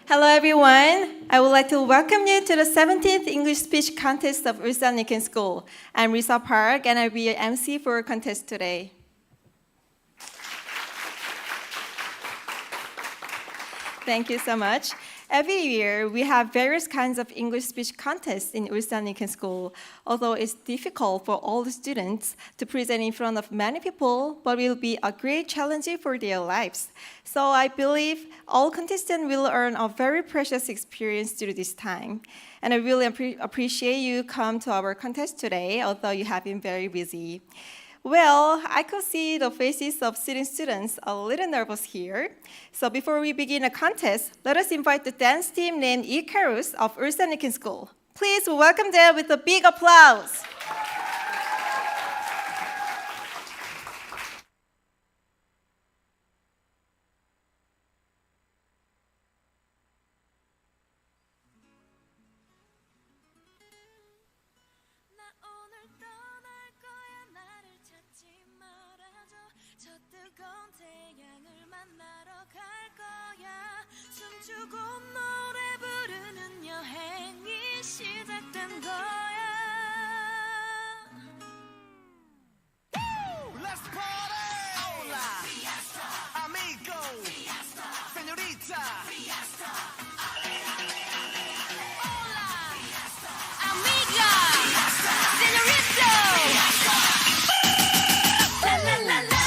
Hello everyone. I would like to welcome you to the 17th English Speech Contest of 울산링컨 School. I'm Risa Park and I'll be your MC for our contest today. Thank you so much. Every year, we have various kinds of English speech contests in 울산링컨 School, although it's difficult for all the students to present in front of many people, but it will be a great challenge for their lives. So I believe all contestants will earn a very precious experience through this time. And I really appreciate you come to our contest today, although you have been very busy. Well, I could see the faces of sitting students a little nervous here. So before we begin a contest, let us invite the dance team named Icarus of 울산링컨 School. Please welcome them with a big applause. 춤추고 노래 부르는 여행이 시작된 거야. Let's party! Hola, amigo, señorita. Hola, amiga, señorita. La la la la.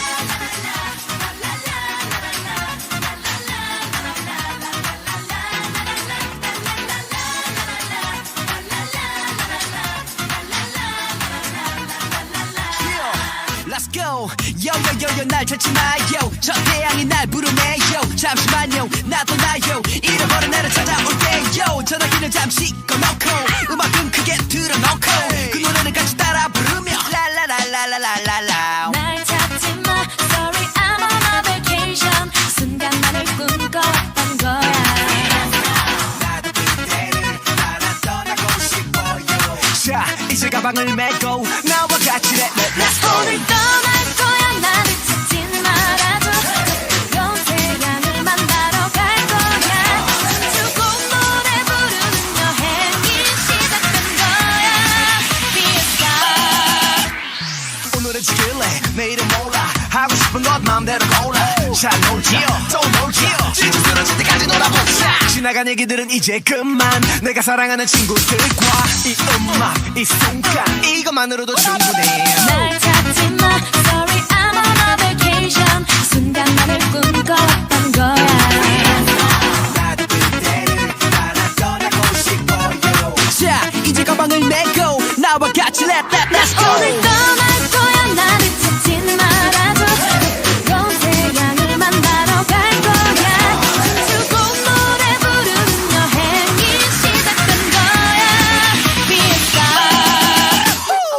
요요요요 날 찾지 마요 저 태양이 날 부르네요 잠시만요 나도 나요 잃어버린 나를 찾아올게요 전화기를 잠시 꺼놓고 음악은 크게 틀어놓고 그 노래를 같이 따라 부르며 라라라라라라라 날 찾지 마 Sorry I'm on a vacation 순간만을 꿈꿔왔던 거야 나도 그대를 따라 떠나고 싶어요 자 이제 가방을 메고 나와 같이 Let's go 오늘 떠날 거야 나를 찾지 말아줘 뜨거운 태양을 만나러 갈 거야 춤추고 노래 부르는 여행이 시작된 거야 Fiesta 오늘은 지길래 내일은 몰라 하고 싶은 것 마음대로 골라 잘 놀지요 또 놀지요 진짜 쓰러질 때까지 놀아보자 지나간 얘기들은 이제 그만 내가 사랑하는 친구들과 이 음악 이 순간 이것만으로도 충분해 날 찾지 마 Sorry I'm on a vacation 순간만을 꿈꿔왔던 거야 나도 그대를 따라 떠나고 싶어요 자 이제 가방을 메고 나와 같이 Let's go 오늘 떠날 거야 나를 찾지 말아줘 뜨거운 태양을 만나러 갈 거야 춤추고 노래 부르는 여행이 시작된 거야 Fiesta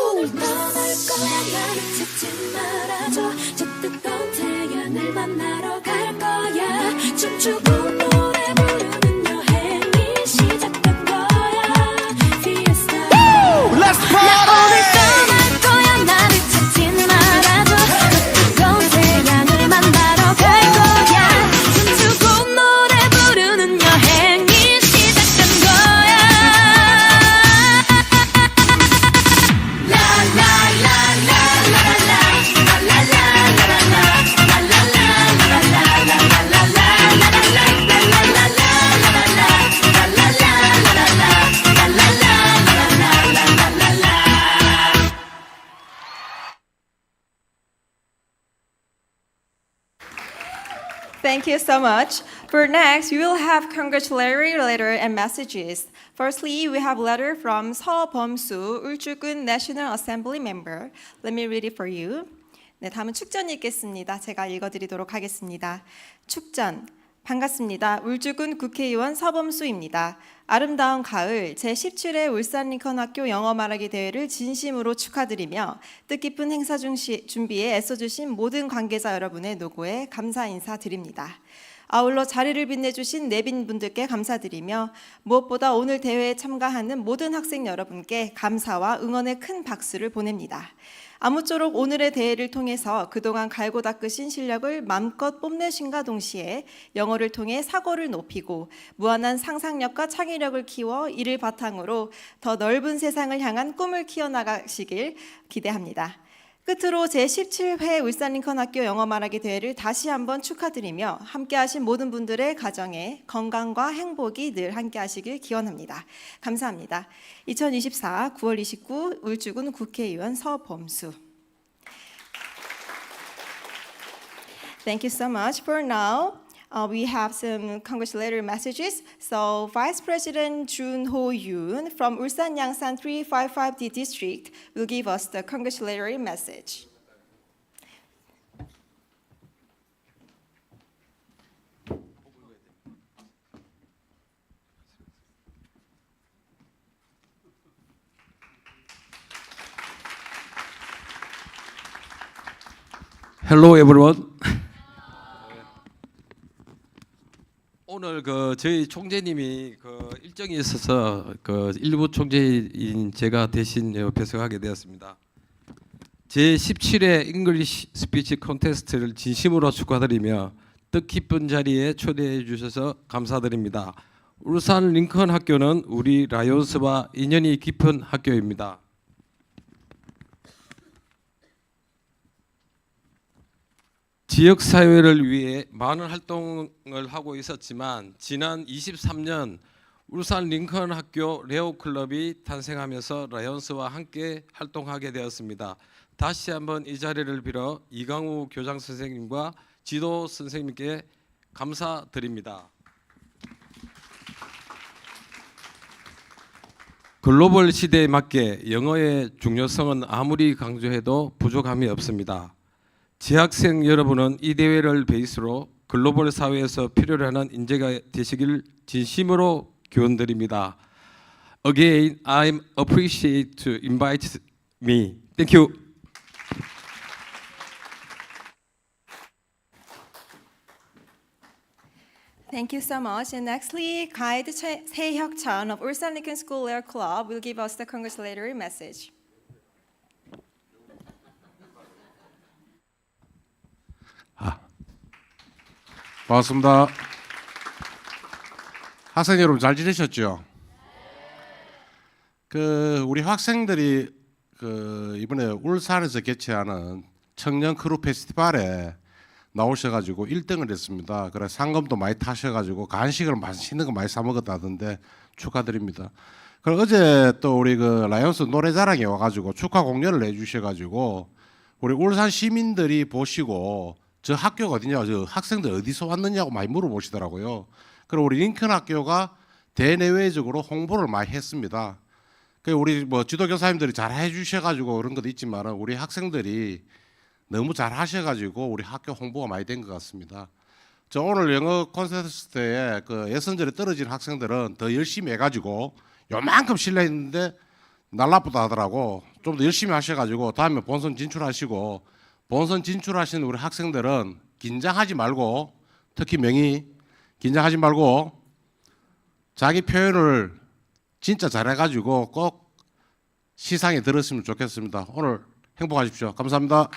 오늘 떠날 거야 나를 찾지 말아줘 저 뜨거운 태양을 만나러 갈 거야 춤추고 노래 부르는 여행이 시작된 거야 Fiesta Let's party 오늘 떠날 거야 나를 찾지 말아줘 저 뜨거운 태양을 만나러 갈 거야 춤추고 노래 부르는 여행이 시작된 거야 Thank you so much. For next, we will have congratulatory letter and messages. Firstly, we have a letter from 서범수 울주군 National Assembly member. Let me read it for you. 네, 다음은 축전이 있겠습니다. 제가 읽어드리도록 하겠습니다. 축전. 반갑습니다. 울주군 국회의원 서범수입니다. 아름다운 가을 제17회 울산링컨 학교 영어말하기 대회를 진심으로 축하드리며 뜻깊은 행사 준비에 애써주신 모든 관계자 여러분의 노고에 감사 인사드립니다. 아울러 자리를 빛내주신 내빈분들께 감사드리며 무엇보다 오늘 대회에 참가하는 모든 학생 여러분께 감사와 응원의 큰 박수를 보냅니다. 아무쪼록 오늘의 대회를 통해서 그동안 갈고 닦으신 실력을 맘껏 뽐내신과 동시에 영어를 통해 사고를 높이고 무한한 상상력과 창의력을 키워 이를 바탕으로 더 넓은 세상을 향한 꿈을 키워나가시길 기대합니다. 끝으로 제17회 울산링컨 학교 영어 말하기 대회를 다시 한번 축하드리며 함께하신 모든 분들의 가정에 건강과 행복이 늘 함께하시길 기원합니다. 감사합니다. 2024 9월 29 울주군 국회의원 서범수. Thank you so much. For now, we have some congratulatory messages. So, Vice President Jun Ho-yoon from Ulsan Yangsan 355D District will give us the congratulatory message. Hello, everyone. 오늘 저희 총재님이 일정이 있어서 일부 총재인 제가 대신 배석하게 되었습니다. 제17회 잉글리시 스피치 콘테스트를 진심으로 축하드리며 뜻깊은 자리에 초대해 주셔서 감사드립니다. 울산 링컨 학교는 우리 라이온스와 인연이 깊은 학교입니다. 지역사회를 위해 많은 활동을 하고 있었지만 지난 23년 울산 링컨 학교 레오클럽이 탄생하면서 라이온스와 함께 활동하게 되었습니다. 다시 한번 이 자리를 빌어 이강우 교장 선생님과 지도 선생님께 감사드립니다. 글로벌 시대에 맞게 영어의 중요성은 아무리 강조해도 부족함이 없습니다. 재학생 여러분은 이 대회를 베이스로 글로벌 사회에서 필요로 하는 인재가 되시길 진심으로 기원드립니다. Again, I appreciate to invite me. Thank you. Thank you so much. And nextly, Guide Sehyuk-chan of 울산링컨 School Air Club will give us the congratulatory message. 반갑습니다. 학생 여러분 잘 지내셨죠? 우리 학생들이 이번에 울산에서 개최하는 청년 크루 페스티벌에 나오셔가지고 1등을 했습니다. 그래 상금도 많이 타셔가지고 간식을 맛있는 거 많이 사 먹었다던데 축하드립니다. 그리고 어제 또 우리 라이온스 노래자랑에 와가지고 축하 공연을 해주셔가지고 우리 울산 시민들이 보시고 저 학교가 어디냐, 저 학생들 어디서 왔느냐고 많이 물어보시더라고요. 그리고 우리 링컨 학교가 대내외적으로 홍보를 많이 했습니다. 우리 지도교사님들이 잘 해주셔가지고 그런 것도 있지만 우리 학생들이 너무 잘 하셔가지고 우리 학교 홍보가 많이 된 것 같습니다. 저 오늘 영어 콘테스트에 예선전에 떨어진 학생들은 더 열심히 해가지고 요만큼 실례했는데 날라쁘다 하더라고. 좀 더 열심히 하셔가지고 다음에 본선 진출하시고, 본선 진출하신 우리 학생들은 긴장하지 말고, 특히 명의 긴장하지 말고 자기 표현을 진짜 잘해가지고 꼭 시상에 들었으면 좋겠습니다. 오늘 행복하십시오. 감사합니다.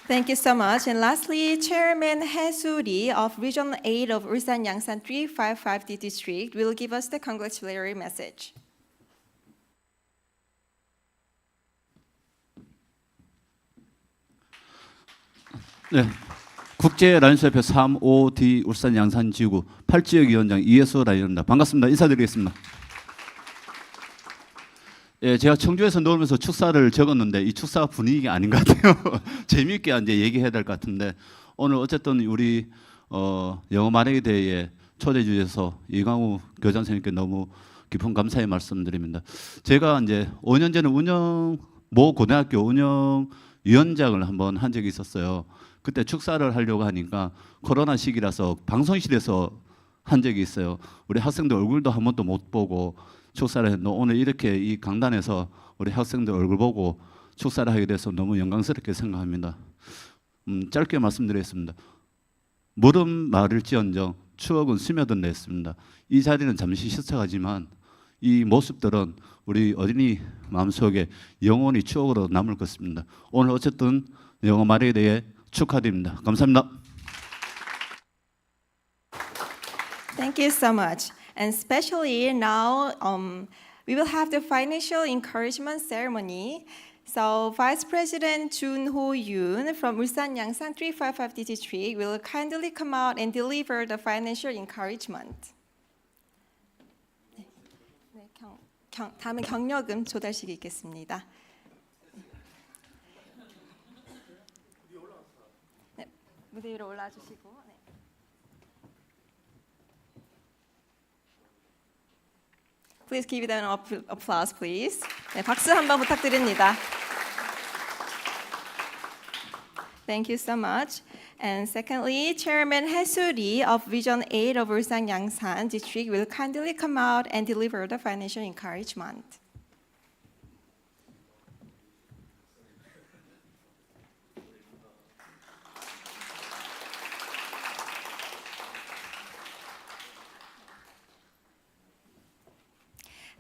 Thank you so much. And lastly, Chairman Hae-soo-ri of Region 8 of Ulsan Yangsan 355D District will give us the congratulatory message. 네, 국제 라이온스협회 3.5D 울산 양산 지구 8지역 위원장 이혜수 라이언입니다. 반갑습니다. 인사드리겠습니다. 예, 제가 청주에서 놀면서 축사를 적었는데 이 축사 분위기가 아닌 것 같아요. 재미있게 이제 얘기해야 될 것 같은데 오늘 어쨌든 우리 영어 말하기 대회에 초대해 주셔서 이강우 교장 선생님께 너무 깊은 감사의 말씀드립니다. 제가 이제 5년 전에 모 고등학교 운영위원장을 한번 한 적이 있었어요. 그때 축사를 하려고 하니까 코로나 시기라서 방송실에서 한 적이 있어요. 우리 학생들 얼굴도 한 번도 못 보고 축사를 했는데 오늘 이렇게 이 강단에서 우리 학생들 얼굴 보고 축사를 하게 돼서 너무 영광스럽게 생각합니다. 짧게 말씀드리겠습니다. 물은 마를지언정 추억은 스며든다 했습니다. 이 자리는 잠시 시차가지만 이 모습들은 우리 어린이 마음속에 영원히 추억으로 남을 것입니다. 오늘 어쨌든 영어 말하기에 대해 축하드립니다. 감사합니다. Thank you so much. And especially now, we will have the financial encouragement ceremony. So Vice President Jun Ho-yoon from Ulsan Yangsan 355D District will kindly come out and deliver the financial encouragement. 다음은 경력금 조달식이 있겠습니다. 네, 무대 위로 올라와 주시고. 네. Please give them an applause, please. 네, 박수 한번 부탁드립니다. Thank you so much. And secondly, Chairman Hae-soo-ri of Region 8 of Ulsan Yangsan District will kindly come out and deliver the financial encouragement.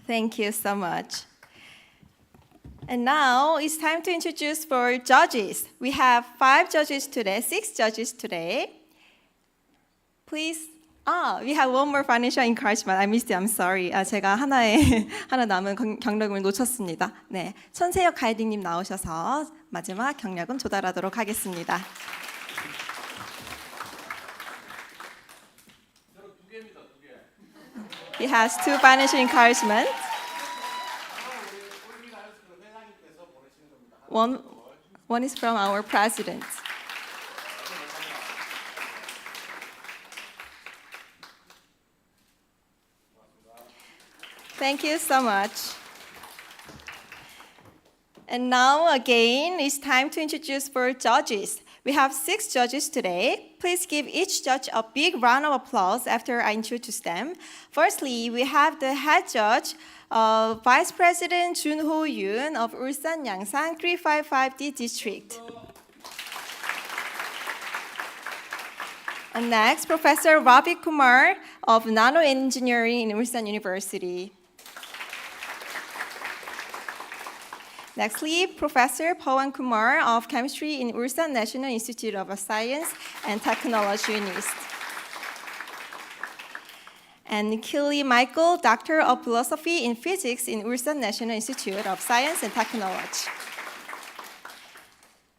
Thank you so much. And now it's time to introduce for judges. We have 5 judges today, 6 judges today. Please. We have one more financial encouragement. I missed it. I'm sorry. 제가 하나 남은 경력을 놓쳤습니다. 네, 천세혁 가이딩님 나오셔서 마지막 경력금 조달하도록 하겠습니다. He has 2 financial encouragement. One is from our president. Thank you so much. And now again, it's time to introduce for judges. We have 6 judges today. Please give each judge a big round of applause after I introduce them. Firstly, we have the head judge, Vice President Jun Ho-yoon of Ulsan Yangsan 355D District. And next, Professor Ravi Kumar of Nanoengineering in Ulsan University. Nextly, Professor Pawan Kumar of Chemistry in Ulsan National Institute of Science and Technology NIST. And Kili Michael, Doctor of Philosophy in Physics in Ulsan National Institute of Science and Technology.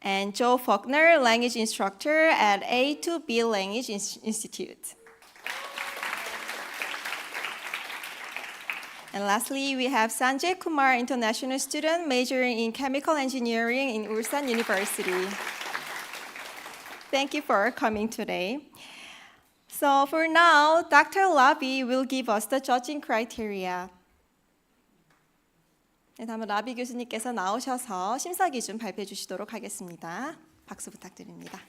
And Joe Faulkner, Language Instructor at A2B Language Institute. And lastly, we have Sanjay Kumar, international student majoring in chemical engineering in Ulsan University. Thank you for coming today. So for now, Dr. Labi will give us the judging criteria. 네, 다음은 라비 교수님께서 나오셔서 심사 기준 발표해 주시도록 하겠습니다. 박수 부탁드립니다.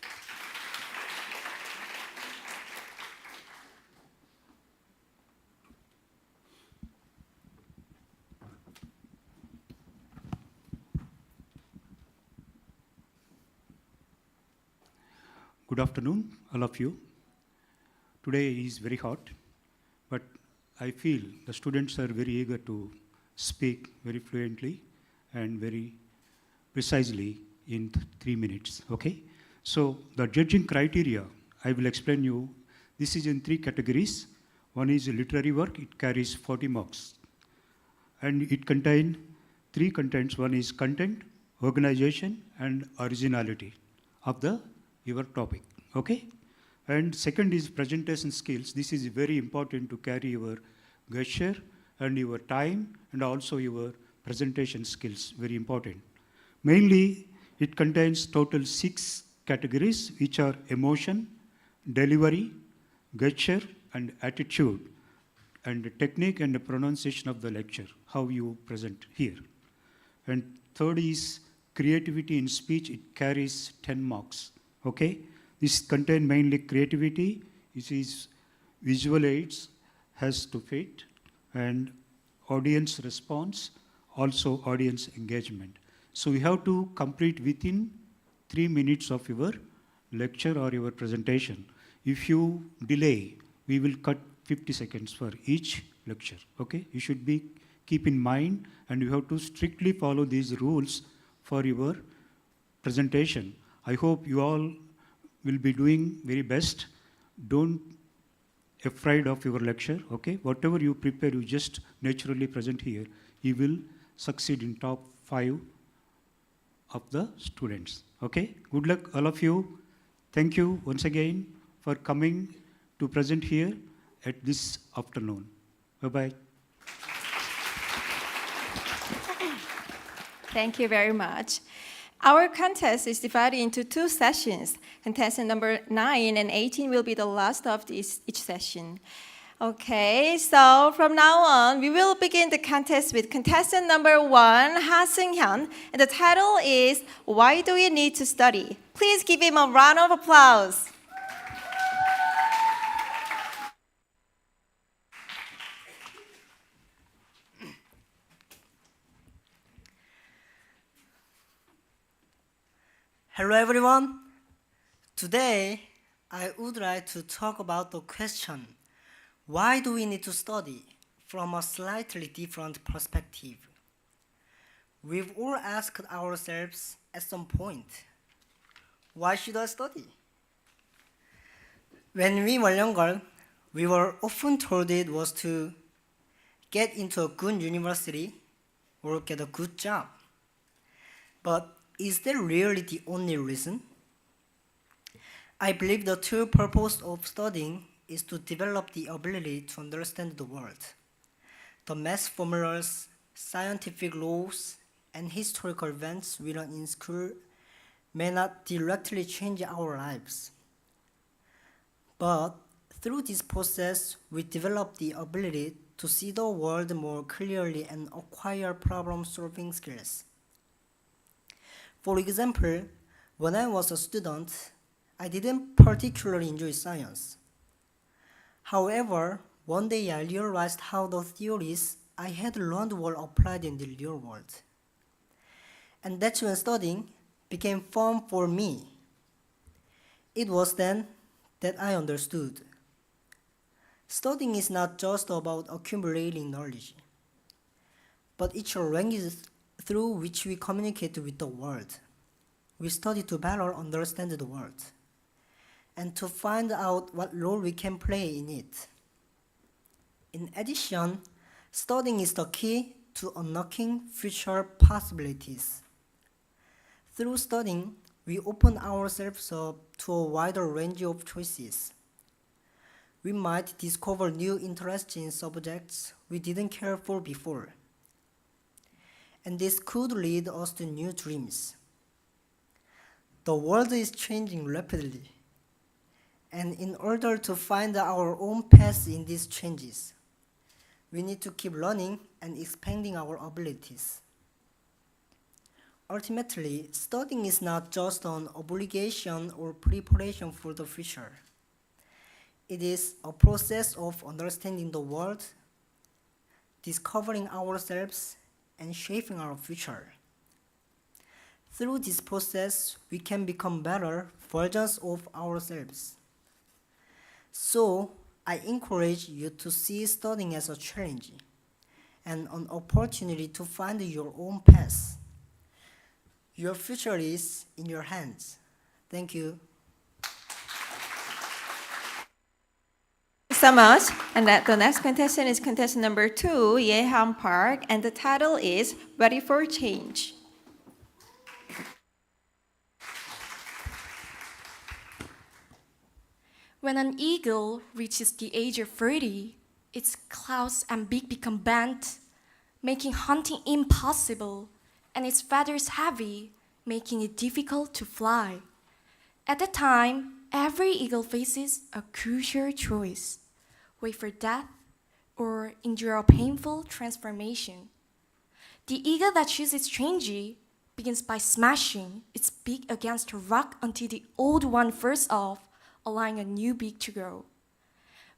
Good afternoon, all of you. Today is very hot, but I feel the students are very eager to speak very fluently and very precisely in 3 minutes, okay? So the judging criteria, I will explain you. This is in 3 categories. One is literary work, it carries 40 marks. And it contains 3 contents. One is content, organization, and originality of your topic, okay? And second is presentation skills. This is very important to carry your gesture and your time and also your presentation skills, very important. Mainly, it contains total 6 categories, which are emotion, delivery, gesture, and attitude, and the technique and the pronunciation of the lecture, how you present here. And third is creativity in speech. It carries 10 marks. Okay, this contains mainly creativity, which is visual aids, has to fit, and audience response, also audience engagement. So you have to complete within 3 minutes of your lecture or your presentation, if you delay, we will cut 50 seconds for each lecture, okay? You should keep in mind, and you have to strictly follow these rules for your presentation. I hope you all will be doing very best. Don't afraid of your lecture, okay? Whatever you prepare, you just naturally present here. You will succeed in top 5 of the students, okay? Good luck, all of you. Thank you once again for coming to present here at this afternoon. Bye-bye. Thank you very much. Our contest is divided into 2 sessions. Contestant number 9 and 18 will be the last of each session. Okay, so from now on, we will begin the contest with contestant number 1, Ha Seung-hyun, and the title is Why Do We Need to Study? Please give him a round of applause. Hello everyone. Today I would like to talk about the question, why do we need to study, from a slightly different perspective. We've all asked ourselves at some point, why should I study? When we were younger, we were often told it was to get into a good university or get a good job. But is that really the only reason? I believe the true purpose of studying is to develop the ability to understand the world. The math formulas, scientific laws, and historical events we learn in school may not directly change our lives. But through this process, we develop the ability to see the world more clearly and acquire problem-solving skills. For example, when I was a student, I didn't particularly enjoy science. However, one day I realized how the theories I had learned were applied in the real world. And that's when studying became fun for me. It was then that I understood. Studying is not just about accumulating knowledge, but it's a language through which we communicate with the world. We study to better understand the world and to find out what role we can play in it. In addition, studying is the key to unlocking future possibilities. Through studying, we open ourselves up to a wider range of choices. We might discover new interests in subjects we didn't care for before. And this could lead us to new dreams. The world is changing rapidly, and in order to find our own path in these changes, we need to keep learning and expanding our abilities. Ultimately, studying is not just an obligation or preparation for the future. It is a process of understanding the world, discovering ourselves, and shaping our future. Through this process, we can become better versions of ourselves. So, I encourage you to see studying as a challenge and an opportunity to find your own path. Your future is in your hands. Thank you. So much. And the next contestant is contestant number 2, Yehan Park, and the title is Ready for Change. When an eagle reaches the age of 30, its claws and beak become bent, making hunting impossible, and its feathers heavy, making it difficult to fly. At that time, every eagle faces a crucial choice: wait for death or endure a painful transformation. The eagle that chooses change begins by smashing its beak against a rock until the old one falls off, allowing a new beak to grow.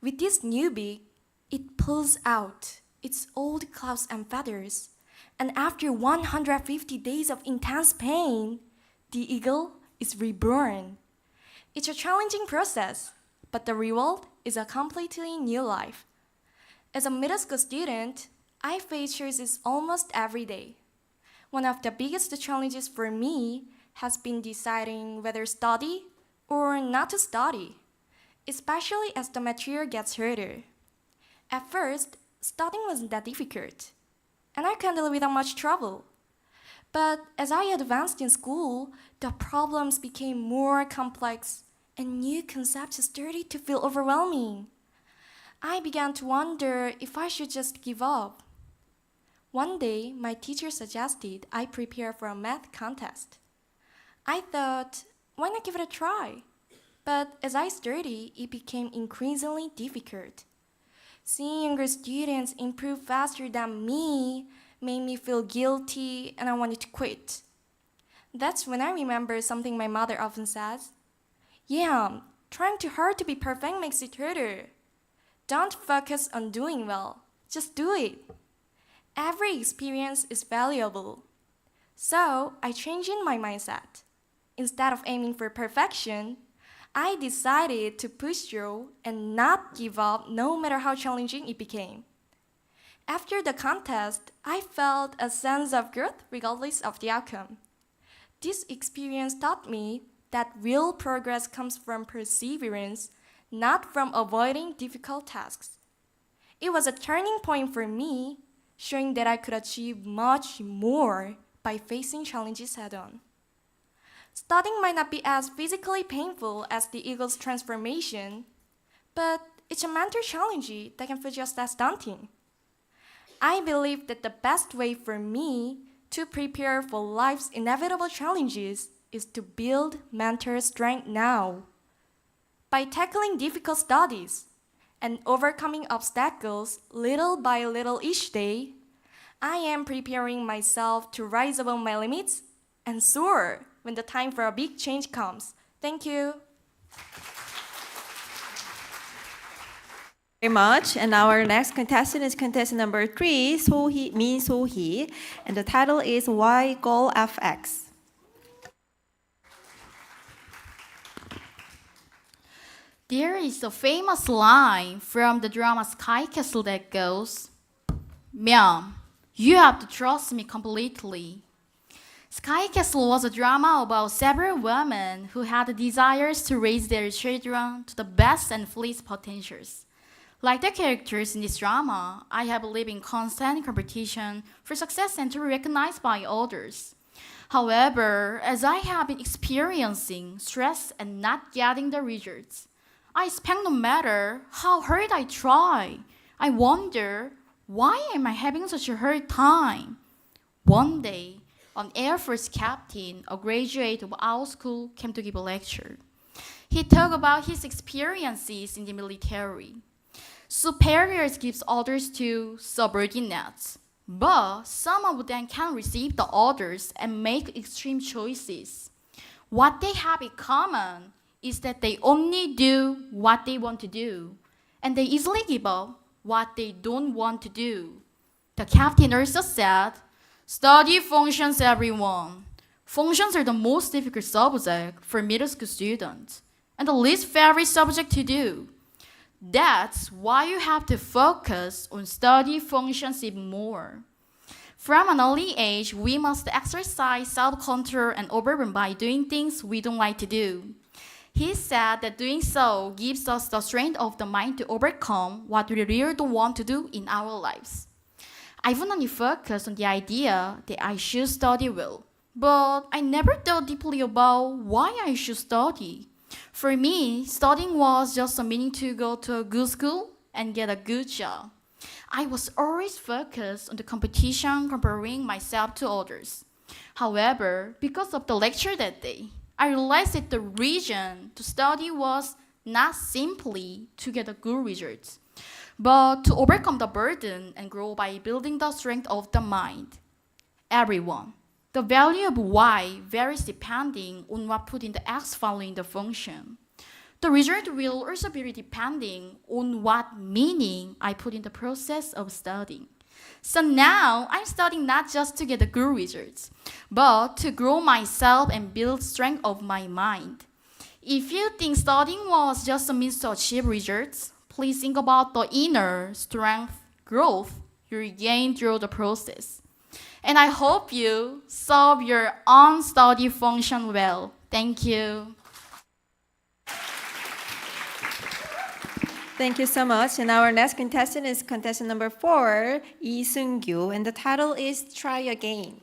With this new beak, it pulls out its old claws and feathers, and after 150 days of intense pain, the eagle is reborn. It's a challenging process, but the reward is a completely new life. As a middle school student, I face choices almost every day. One of the biggest challenges for me has been deciding whether study or not to study, especially as the material gets harder. At first, studying wasn't that difficult, and I could handle it without much trouble. But as I advanced in school, the problems became more complex and new concepts started to feel overwhelming. I began to wonder if I should just give up. One day, my teacher suggested I prepare for a math contest. I thought, why not give it a try? But as I studied, it became increasingly difficult. Seeing younger students improve faster than me made me feel guilty and I wanted to quit. That's when I remembered something my mother often says. Yeah, trying too hard to be perfect makes it harder. Don't focus on doing well, just do it. Every experience is valuable. So I changed my mindset. Instead of aiming for perfection, I decided to push through and not give up no matter how challenging it became. After the contest, I felt a sense of growth regardless of the outcome. This experience taught me that real progress comes from perseverance, not from avoiding difficult tasks. It was a turning point for me, showing that I could achieve much more by facing challenges head-on. Studying might not be as physically painful as the eagle's transformation, but it's a mental challenge that can feel just as daunting. I believe that the best way for me to prepare for life's inevitable challenges is to build mental strength now. By tackling difficult studies and overcoming obstacles little by little each day, I am preparing myself to rise above my limits and soar when the time for a big change comes. Thank you. Very much. And our next contestant is contestant number 3, Min So-hee, and the title is Why Goal FX. There is a famous line from the drama Sky Castle that goes, "Ma'am, you have to trust me completely." Sky Castle was a drama about several women who had desires to raise their children to the best and fullest potentials. Like the characters in this drama, I have lived in constant competition for success and to be recognized by others. However, as I have been experiencing stress and not getting the results, I expect no matter how hard I try, I wonder, why am I having such a hard time? One day, an Air Force captain, a graduate of our school, came to give a lecture. He talked about his experiences in the military. Superiors give orders to subordinates, but some of them can receive the orders and make extreme choices. What they have in common is that they only do what they want to do, and they easily give up what they don't want to do. The captain also said, "Study functions, everyone. Functions are the most difficult subject for middle school students, and the least favorite subject to do. That's why you have to focus on study functions even more. From an early age, we must exercise self-control and overwhelm by doing things we don't like to do." He said that doing so gives us the strength of the mind to overcome what we really don't want to do in our lives. I've only focused on the idea that I should study well, but I never thought deeply about why I should study. For me, studying was just a meaning to go to a good school and get a good job. I was always focused on the competition, comparing myself to others. However, because of the lecture that day, I realized that the reason to study was not simply to get a good result, but to overcome the burden and grow by building the strength of the mind. Everyone, the value of Y varies depending on what put in the X following the function. The result will also be depending on what meaning I put in the process of studying. So now I'm studying not just to get the good results, but to grow myself and build strength of my mind. If you think studying was just a means to achieve results, please think about the inner strength, growth you gain through the process. And I hope you solve your own study function well. Thank you. Thank you so much. And our next contestant is contestant number 4, Lee Seung-gyu, and the title is Try Again.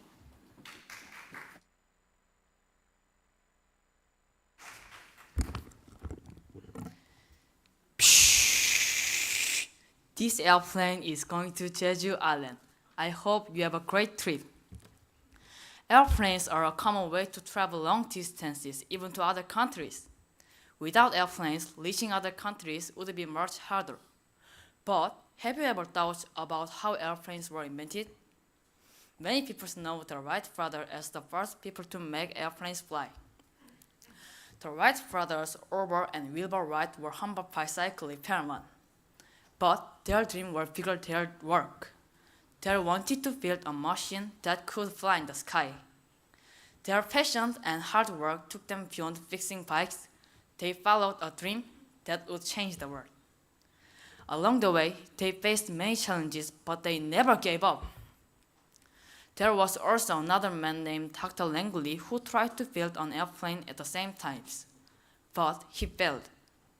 This airplane is going to Jeju Island. I hope you have a great trip. Airplanes are a common way to travel long distances, even to other countries. Without airplanes, reaching other countries would be much harder. But have you ever thought about how airplanes were invented? Many people know the Wright brothers as the first people to make airplanes fly. The Wright brothers, Orville and Wilbur Wright, were humble bicycle repairmen. But their dream was bigger than their work. They wanted to build a machine that could fly in the sky. Their passion and hard work took them beyond fixing bikes. They followed a dream that would change the world. Along the way, they faced many challenges, but they never gave up. There was also another man named Dr. Langley who tried to build an airplane at the same time. But he failed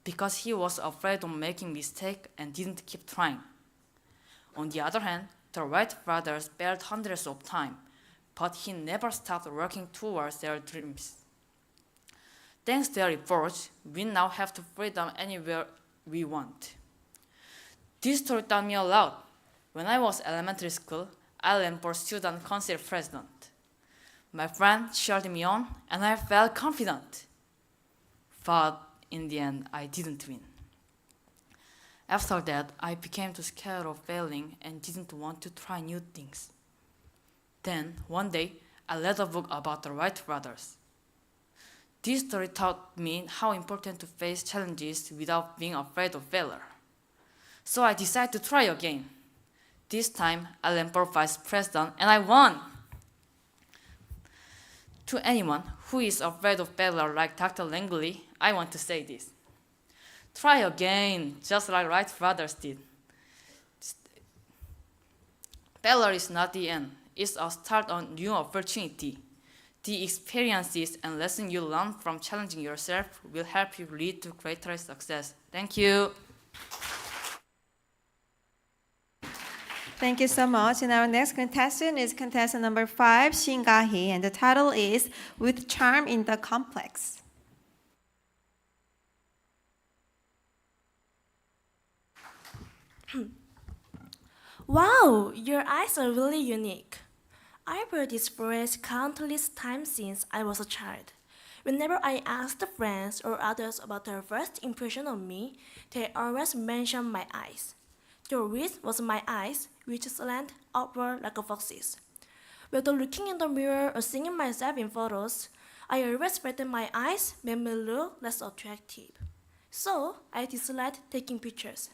because he was afraid of making mistakes and didn't keep trying. On the other hand, the Wright brothers failed hundreds of times, but he never stopped working towards their dreams. Thanks to their efforts, we now have the freedom anywhere we want. This story taught me a lot. When I was elementary school, I ran for student council president. My friend cheered me on, and I felt confident. But in the end, I didn't win. After that, I became too scared of failing and didn't want to try new things. Then, one day, I read a book about the Wright brothers. This story taught me how important to face challenges without being afraid of failure. So I decided to try again. This time, I ran for vice president and I won! To anyone who is afraid of failure like Dr. Langley, I want to say this. Try again, just like Wright brothers did. Failure is not the end. It's a start on new opportunity. The experiences and lessons you learn from challenging yourself will help you lead to greater success. Thank you. Thank you so much. And our next contestant is contestant number 5, Shin Ga-hee, and the title is With Charm in the Complex. Wow, your eyes are really unique. I've heard this phrase countless times since I was a child. Whenever I asked friends or others about their first impression of me, they always mention my eyes. The reason was my eyes, which slant upward like a fox's. Whether looking in the mirror or seeing myself in photos, I always felt that my eyes made me look less attractive. So I disliked taking pictures.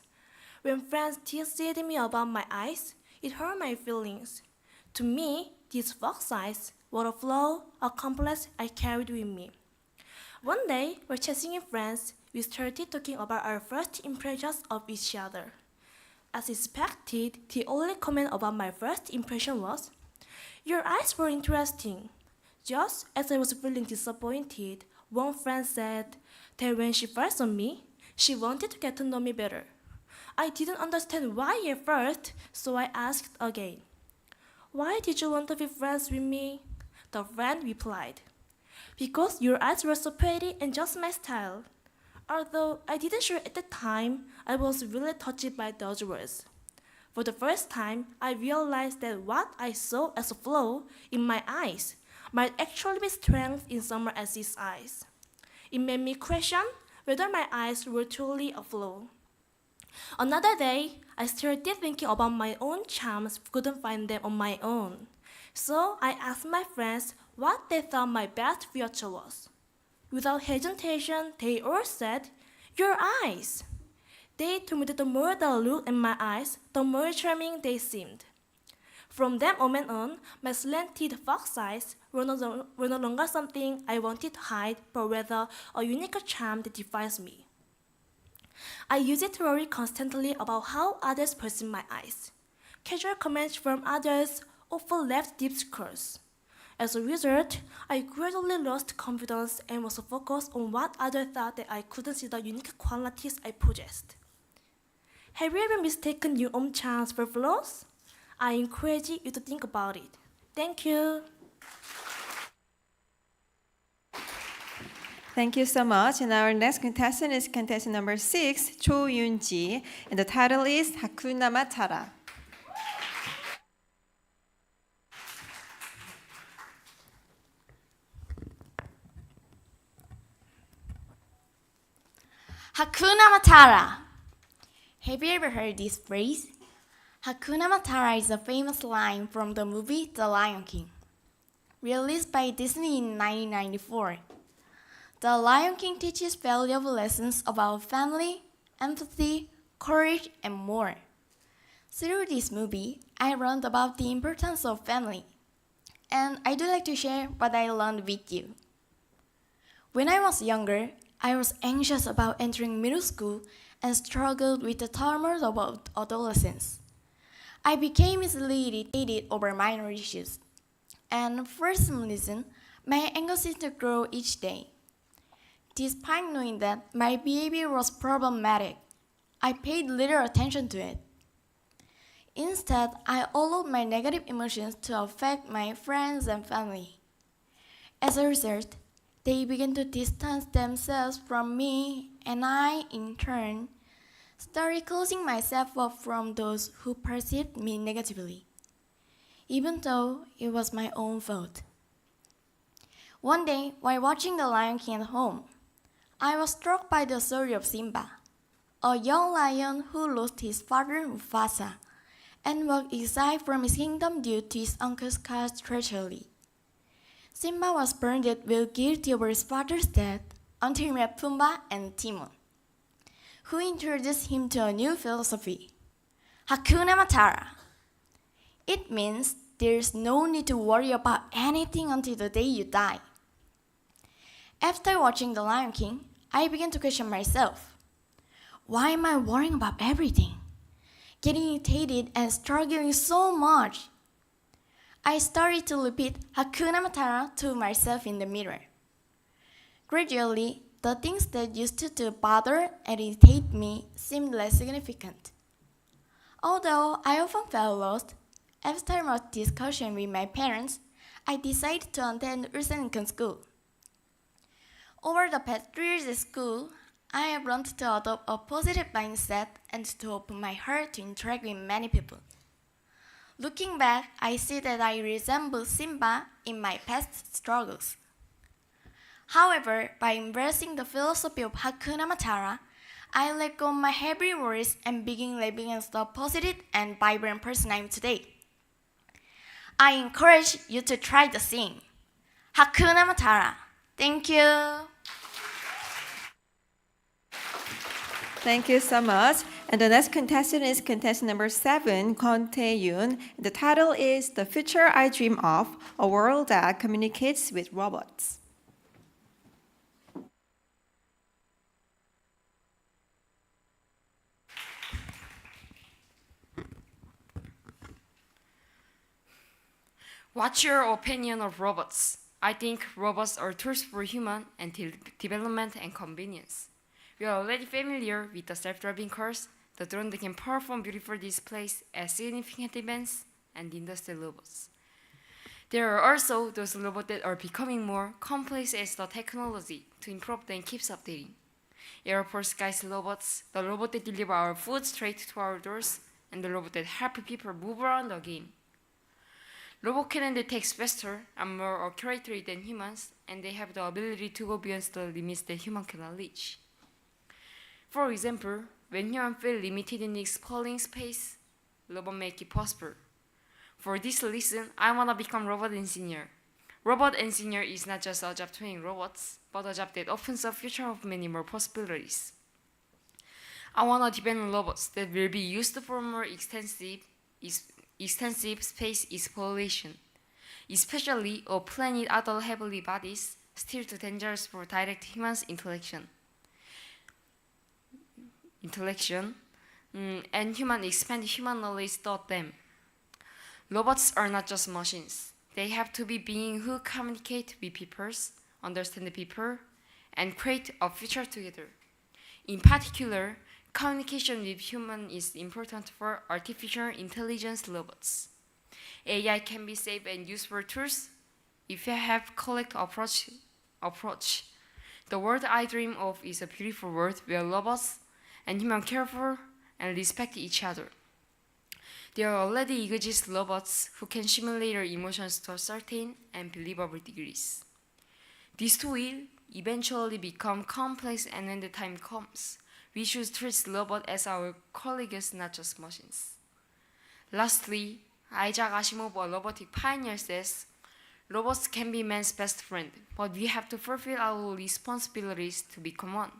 When friends teased me about my eyes, it hurt my feelings. To me, these fox eyes were a flaw, a complex I carried with me. One day, while chatting with friends, we started talking about our first impressions of each other. As expected, the only comment about my first impression was, "Your eyes were interesting." Just as I was feeling disappointed, one friend said that when she first saw me, she wanted to get to know me better. I didn't understand why at first, so I asked again, "Why did you want to be friends with me?" The friend replied, "Because your eyes were so pretty and just my style." Although I didn't share at the time, I was really touched by those words. For the first time, I realized that what I saw as a flaw in my eyes might actually be strength in someone else's eyes. It made me question whether my eyes were truly a flaw. Another day, I started thinking about my own charms, couldn't find them on my own. So I asked my friends what they thought my best feature was. Without hesitation, they all said, "Your eyes." They told me that the more that I looked at my eyes, the more charming they seemed. From that moment on, my slanted fox eyes were no longer something I wanted to hide, but rather a unique charm that defines me. I use it to worry constantly about how others perceive my eyes. Casual comments from others often left deep scars. As a result, I gradually lost confidence and was focused on what others thought that I couldn't see the unique qualities I possessed. Have you ever mistaken your own charms for flaws? I encourage you to think about it. Thank you. Thank you so much. And our next contestant is contestant number 6, Cho Yoon-ji, and the title is Hakuna Matata. Hakuna Matata. Have you ever heard this phrase? Hakuna Matata is a famous line from the movie The Lion King, released by Disney in 1994. The Lion King teaches valuable lessons about family, empathy, courage, and more. Through this movie, I learned about the importance of family, and I do like to share what I learned with you. When I was younger, I was anxious about entering middle school and struggled with the turmoil of adolescence. I became easily irritated over minor issues, and for some reason, my anger seemed to grow each day. Despite knowing that my behavior was problematic, I paid little attention to it. Instead, I allowed my negative emotions to affect my friends and family. As a result, they began to distance themselves from me, and I, in turn, started closing myself up from those who perceived me negatively, even though it was my own fault. One day, while watching The Lion King at home, I was struck by the story of Simba, a young lion who lost his father Mufasa and was exiled from his kingdom due to his uncle's Scar's treachery. Simba was branded well guilty over his father's death until he met Pumbaa and Timon, who introduced him to a new philosophy, Hakuna Matata. It means there's no need to worry about anything until the day you die. After watching The Lion King, I began to question myself. Why am I worrying about everything? Getting irritated and struggling so much? I started to repeat Hakuna Matata to myself in the mirror. Gradually, the things that used to bother and irritate me seemed less significant. Although I often felt lost, after much discussion with my parents, I decided to attend Ulsanlin컨 school. Over the past 3 years at school, I have learned to adopt a positive mindset and to open my heart to interact with many people. Looking back, I see that I resemble Simba in my past struggles. However, by embracing the philosophy of Hakuna Matata, I let go of my heavy worries and begin living as the positive and vibrant person I am today. I encourage you to try the same. Hakuna Matata. Thank you. Thank you so much. And the next contestant is contestant number 7, Kwon Tae-yoon. The title is The Future I Dream of, a world that communicates with robots. What's your opinion of robots? I think robots are tools for human and development and convenience. We are already familiar with the self-driving cars, the drone that can perform beautiful displays at significant events, and industrial robots. There are also those robots that are becoming more complex as the technology to improve them keeps updating. Airport skies robots, the robot that deliver our food straight to our doors, and the robot that help people move around the game. Robots can detect faster and more accurately than humans, and they have the ability to go beyond the limits that humans cannot reach. For example, when humans feel limited in exploring space, robots make it possible. For this reason, I want to become robot engineer. Robot engineer is not just a job training robots, but a job that opens the future of many more possibilities. I want to develop robots that will be used for more extensive extensive space exploration, especially of planet other heavenly bodies still too dangerous for direct human interaction. And human expand human knowledge taught them. Robots are not just machines. They have to be beings who communicate with people, understand the people, and create a future together. In particular, communication with humans is important for artificial intelligence robots. AI can be safe and useful tools if you have correct approach. The world I dream of is a beautiful world where robots and humans care for and respect each other. There already exist robots who can simulate our emotions to a certain and believable degrees. These two will eventually become complex, and when the time comes, we should treat robots as our colleagues, not just machines. Lastly, Isaac Asimov, a robotic pioneer, says, robots can be man's best friend, but we have to fulfill our responsibilities to become one.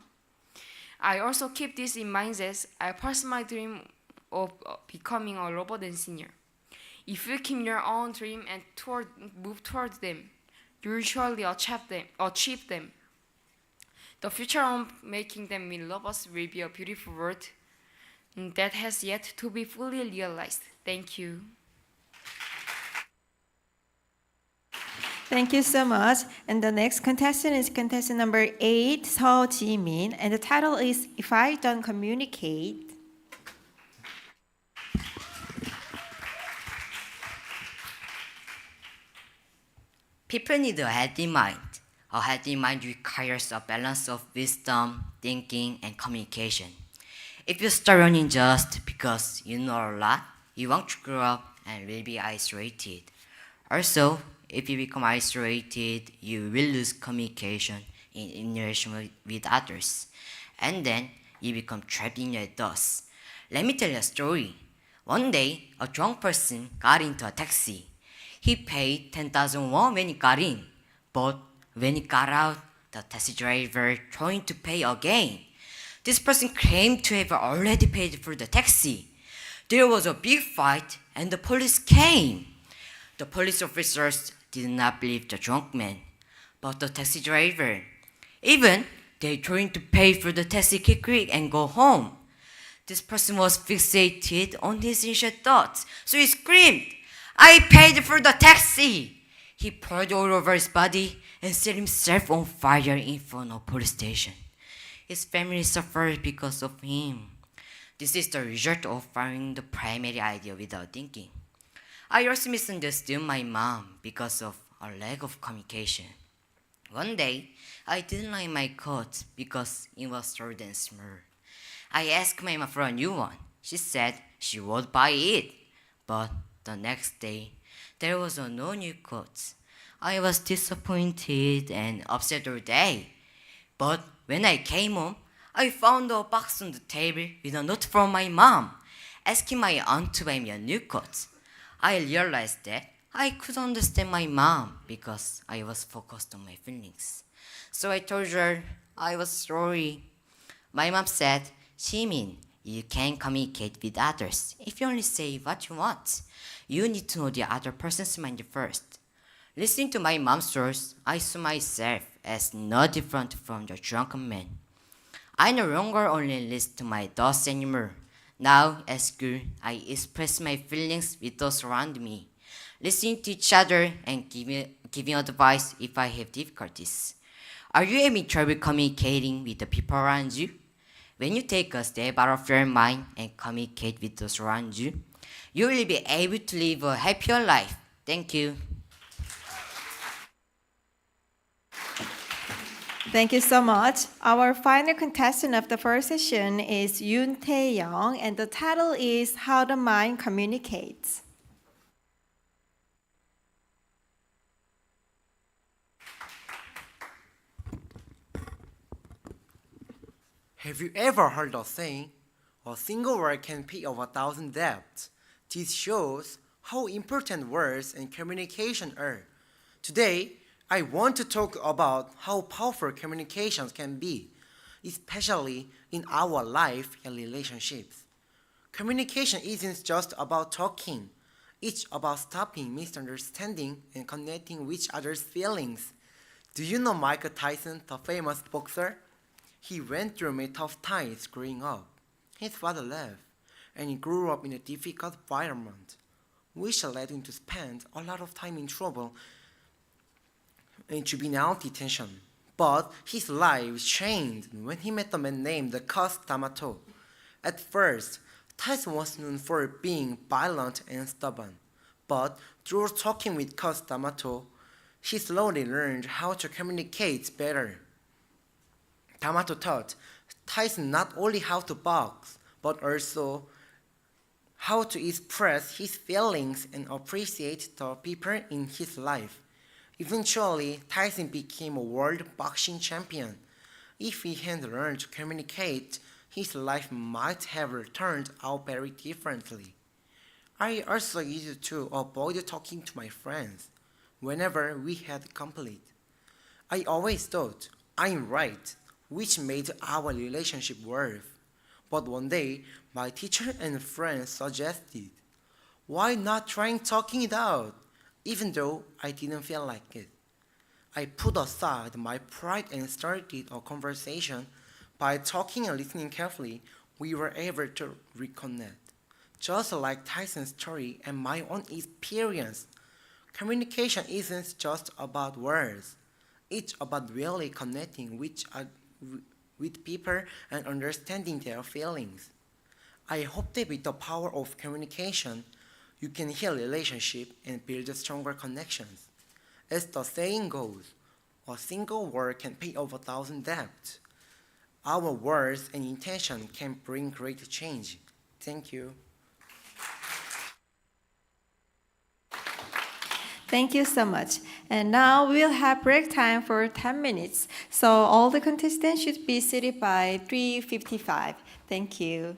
I also keep this in mind as I pursue my dream of becoming a robot engineer. If you keep your own dream and move toward them, you will surely achieve them. The future of making them with robots will be a beautiful world that has yet to be fully realized. Thank you. Thank you so much. And the next contestant is contestant number 8, Seo Ji-min, and the title is If I Don't Communicate. People need a healthy mind. A healthy mind requires a balance of wisdom, thinking, and communication. If you start running just because you know a lot, you won't grow up and will be isolated. Also, if you become isolated, you will lose communication in interaction with others. And then you become trapped in your thoughts. Let me tell you a story. One day, a drunk person got into a taxi. He paid 10,000 won when he got in. But when he got out, the taxi driver trying to pay again. This person claimed to have already paid for the taxi. There was a big fight and the police came. The police officers did not believe the drunk man, but the taxi driver. Even they trying to pay for the taxi quick and go home. This person was fixated on his initial thoughts, so he screamed, "I paid for the taxi!" He poured all over his body and set himself on fire in front of a police station. His family suffered because of him. This is the result of following the primary idea without thinking. I also misunderstood my mom because of a lack of communication. One day, I didn't like my coat because it was old and small. I asked my mom for a new one. She said she would buy it. But the next day, there was no new coat. I was disappointed and upset all day. But when I came home, I found a box on the table with a note from my mom, asking my aunt to buy me a new coat. I realized that I couldn't understand my mom because I was focused on my feelings. So I told her I was sorry. My mom said, "Jimin, you can't communicate with others if you only say what you want. You need to know the other person's mind first." Listening to my mom's words, I saw myself as no different from the drunken man. I no longer only listen to my thoughts anymore. Now, at school, I express my feelings with those around me, listening to each other and giving advice if I have difficulties. Are you having trouble communicating with the people around you? When you take a step out of your mind and communicate with those around you, you will be able to live a happier life. Thank you. Thank you so much. Our final contestant of the first session is Yoon Tae-young, and the title is How the Mind Communicates. Have you ever heard of saying, "A single word can pay off 1,000 debts"? This shows how important words and communication are. Today, I want to talk about how powerful communications can be, especially in our life and relationships. Communication isn't just about talking. It's about stopping misunderstanding and connecting with each other's feelings. Do you know Mike Tyson, the famous boxer? He went through many tough times growing up. His father left, and he grew up in a difficult environment, which led him to spend a lot of time in trouble and juvenile detention. But his life changed when he met a man named Cus D'Amato. At first, Tyson was known for being violent and stubborn, but through talking with Cus D'Amato, he slowly learned how to communicate better. D'Amato taught Tyson not only how to box, but also how to express his feelings and appreciate the people in his life. Eventually, Tyson became a world boxing champion. If he had learned to communicate, his life might have turned out very differently. I also used to avoid talking to my friends whenever we had conflict. I always thought I'm right, which made our relationship worse. But one day, my teacher and friends suggested, why not trying talking it out? Even though I didn't feel like it. I put aside my pride and started a conversation. By talking and listening carefully, we were able to reconnect. Just like Tyson's story and my own experience, communication isn't just about words. It's about really connecting with people and understanding their feelings. I hope that with the power of communication, you can heal relationships and build stronger connections. As the saying goes, a single word can pay off 1,000 debts. Our words and intention can bring great change. Thank you. Thank you so much. And now we'll have break time for 10 minutes. So all the contestants should be seated by 3:55. Thank you.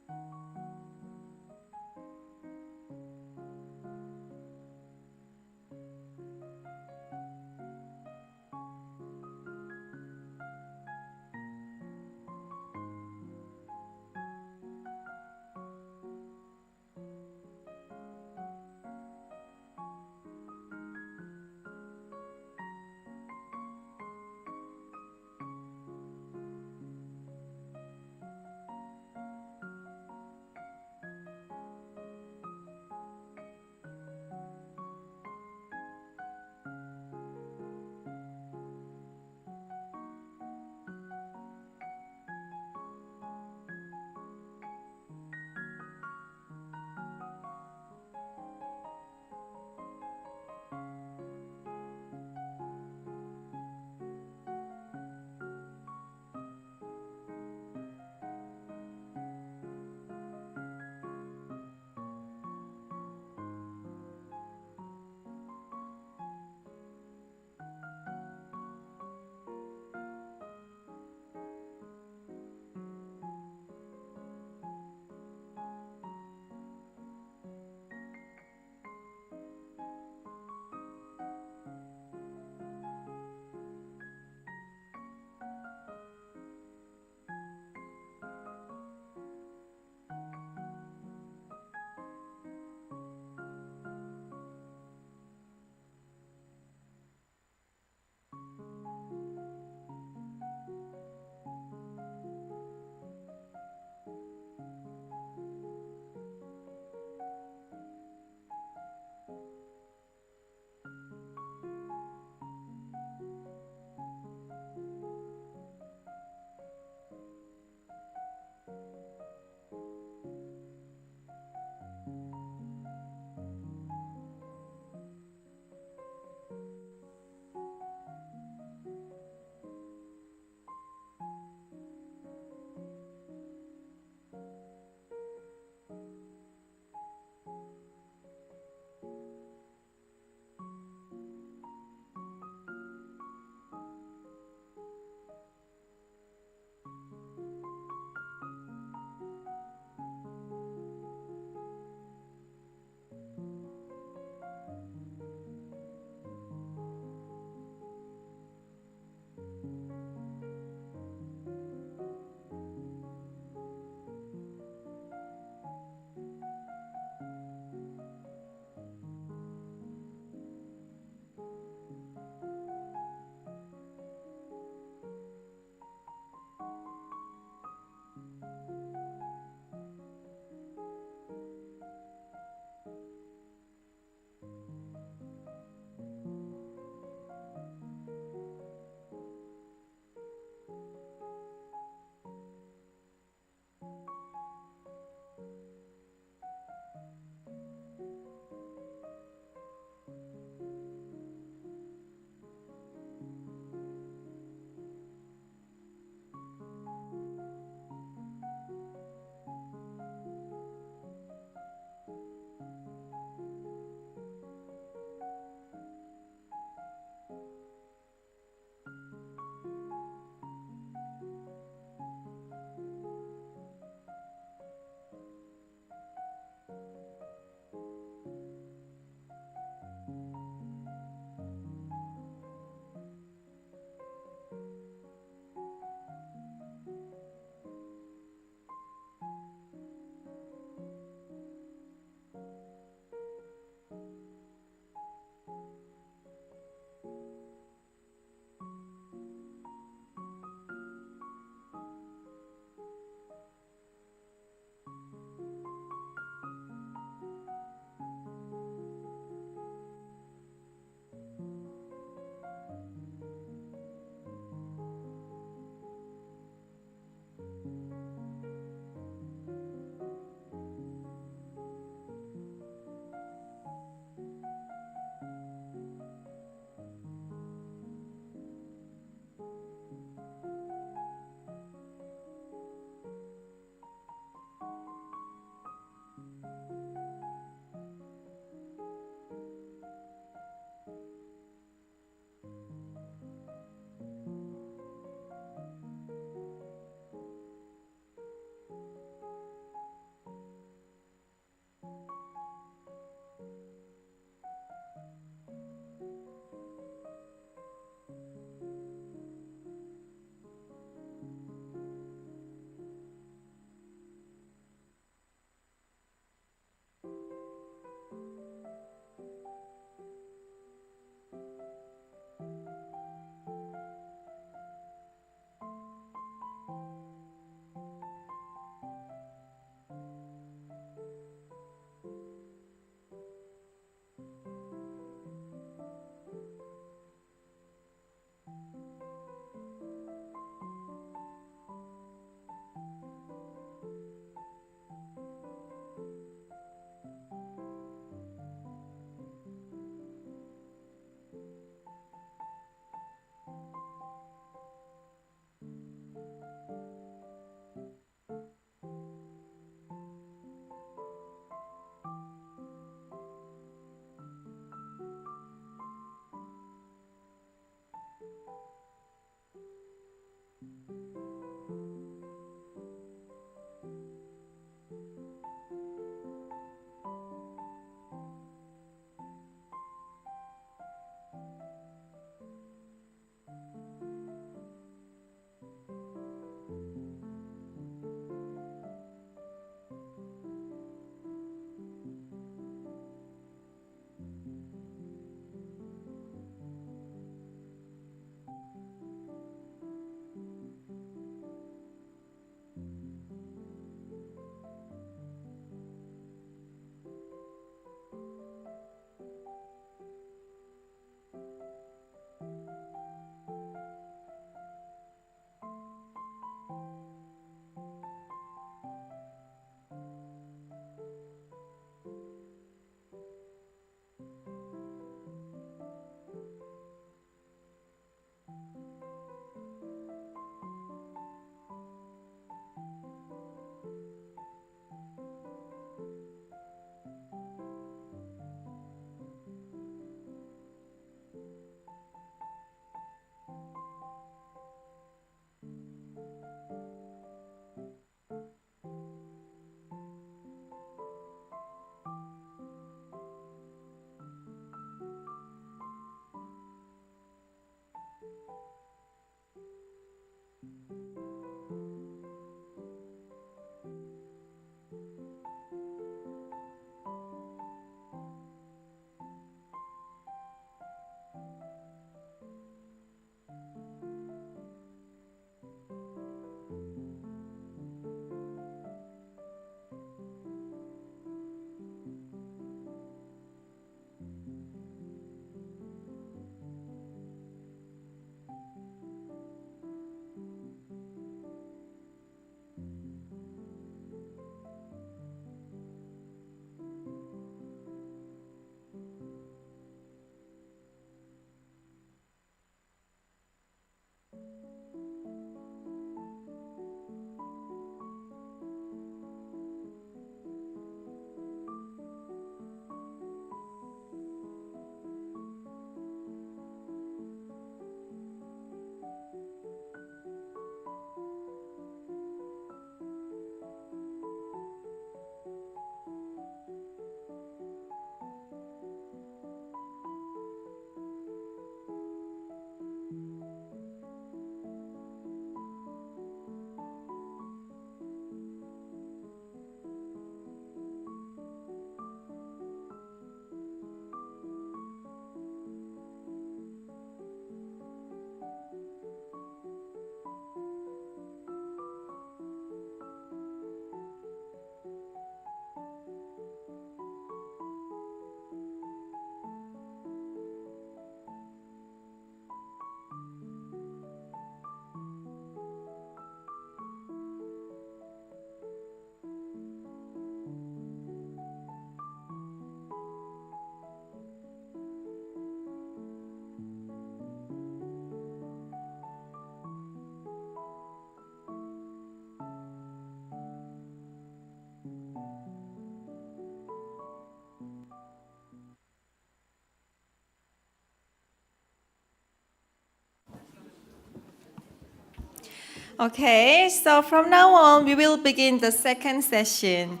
Okay, so from now on, we will begin the second session.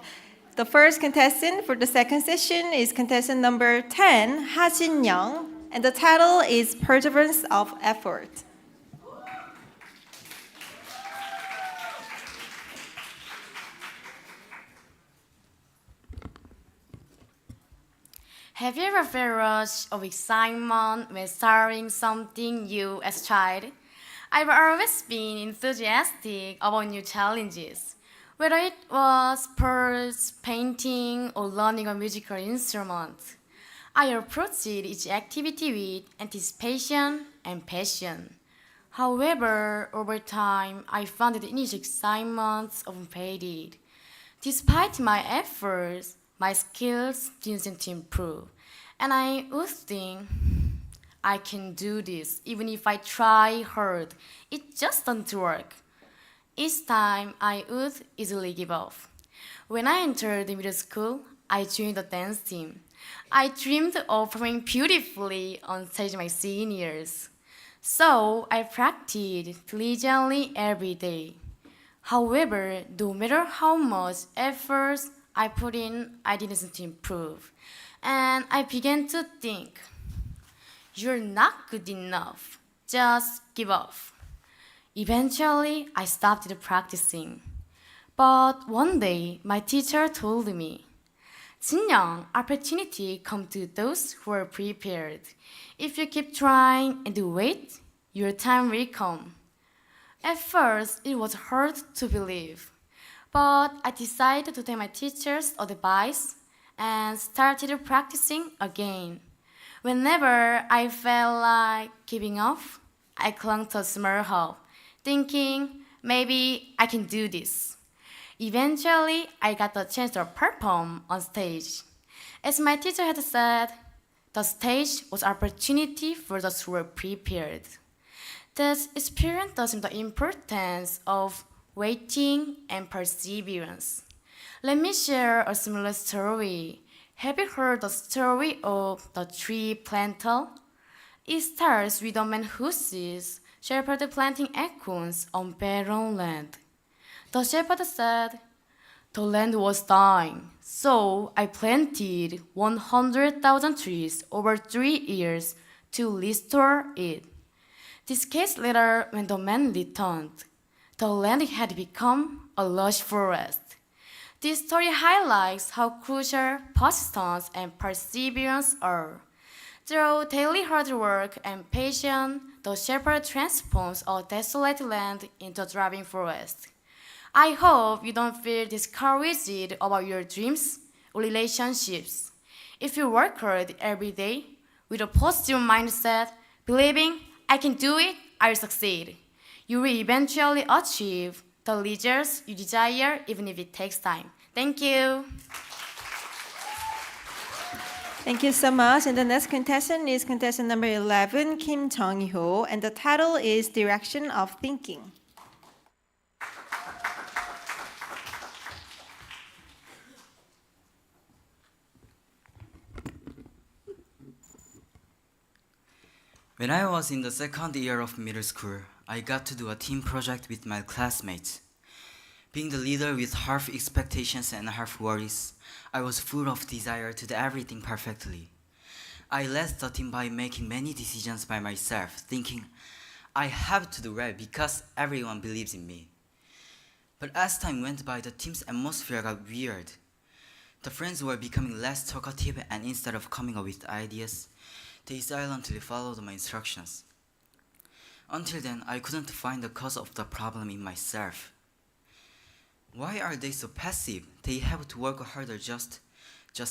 The first contestant for the second session is contestant number 10, Ha-jin Young, and the title is Perseverance of Effort. Have you ever felt a rush of excitement when starting something new as a child? I've always been enthusiastic about new challenges, whether it was sports, painting, or learning a musical instrument. I approached each activity with anticipation and passion. However, over time, I found that the initial excitement often faded. Despite my efforts, my skills didn't seem to improve, and I would think, I can do this even if I try hard. It just doesn't work. Each time I would easily give up. When I entered the middle school, I joined the dance team. I dreamed of performing beautifully on stage with my seniors. So I practiced diligently every day. However, no matter how much effort I put in, I didn't seem to improve. And I began to think, you're not good enough. Just give up. Eventually, I stopped practicing. But one day, my teacher told me, 진영, opportunity comes to those who are prepared. If you keep trying and wait, your time will come. At first, it was hard to believe, but I decided to take my teacher's advice and started practicing again. Whenever I felt like giving up, I clung to a small hope, thinking maybe I can do this. Eventually, I got the chance to perform on stage. As my teacher had said, the stage was opportunity for those who were prepared. This experience taught me the importance of waiting and perseverance. Let me share a similar story. Have you heard the story of the tree planter? It starts with a man who sees shepherd planting acorns on barren land. The shepherd said, the land was dying, so I planted 100,000 trees over 3 years to restore it. Decades later, when the man returned, the land had become a lush forest. This story highlights how crucial persistence and perseverance are. Through daily hard work and patience, the shepherd transforms a desolate land into a thriving forest. I hope you don't feel discouraged about your dreams or relationships. If you work hard every day with a positive mindset, believing I can do it, I'll succeed, you will eventually achieve the results you desire, even if it takes time. Thank you. Thank you so much. And the next contestant is contestant number 11, Kim Jung-ho, and the title is Direction of Thinking. When I was in the second year of middle school, I got to do a team project with my classmates. Being the leader with half expectations and half worries, I was full of desire to do everything perfectly. I led the team by making many decisions by myself, thinking I have to do well because everyone believes in me. But as time went by, the team's atmosphere got weird. The friends were becoming less talkative, and instead of coming up with ideas, they silently followed my instructions. Until then, I couldn't find the cause of the problem in myself. Why are they so passive? They have to work harder, just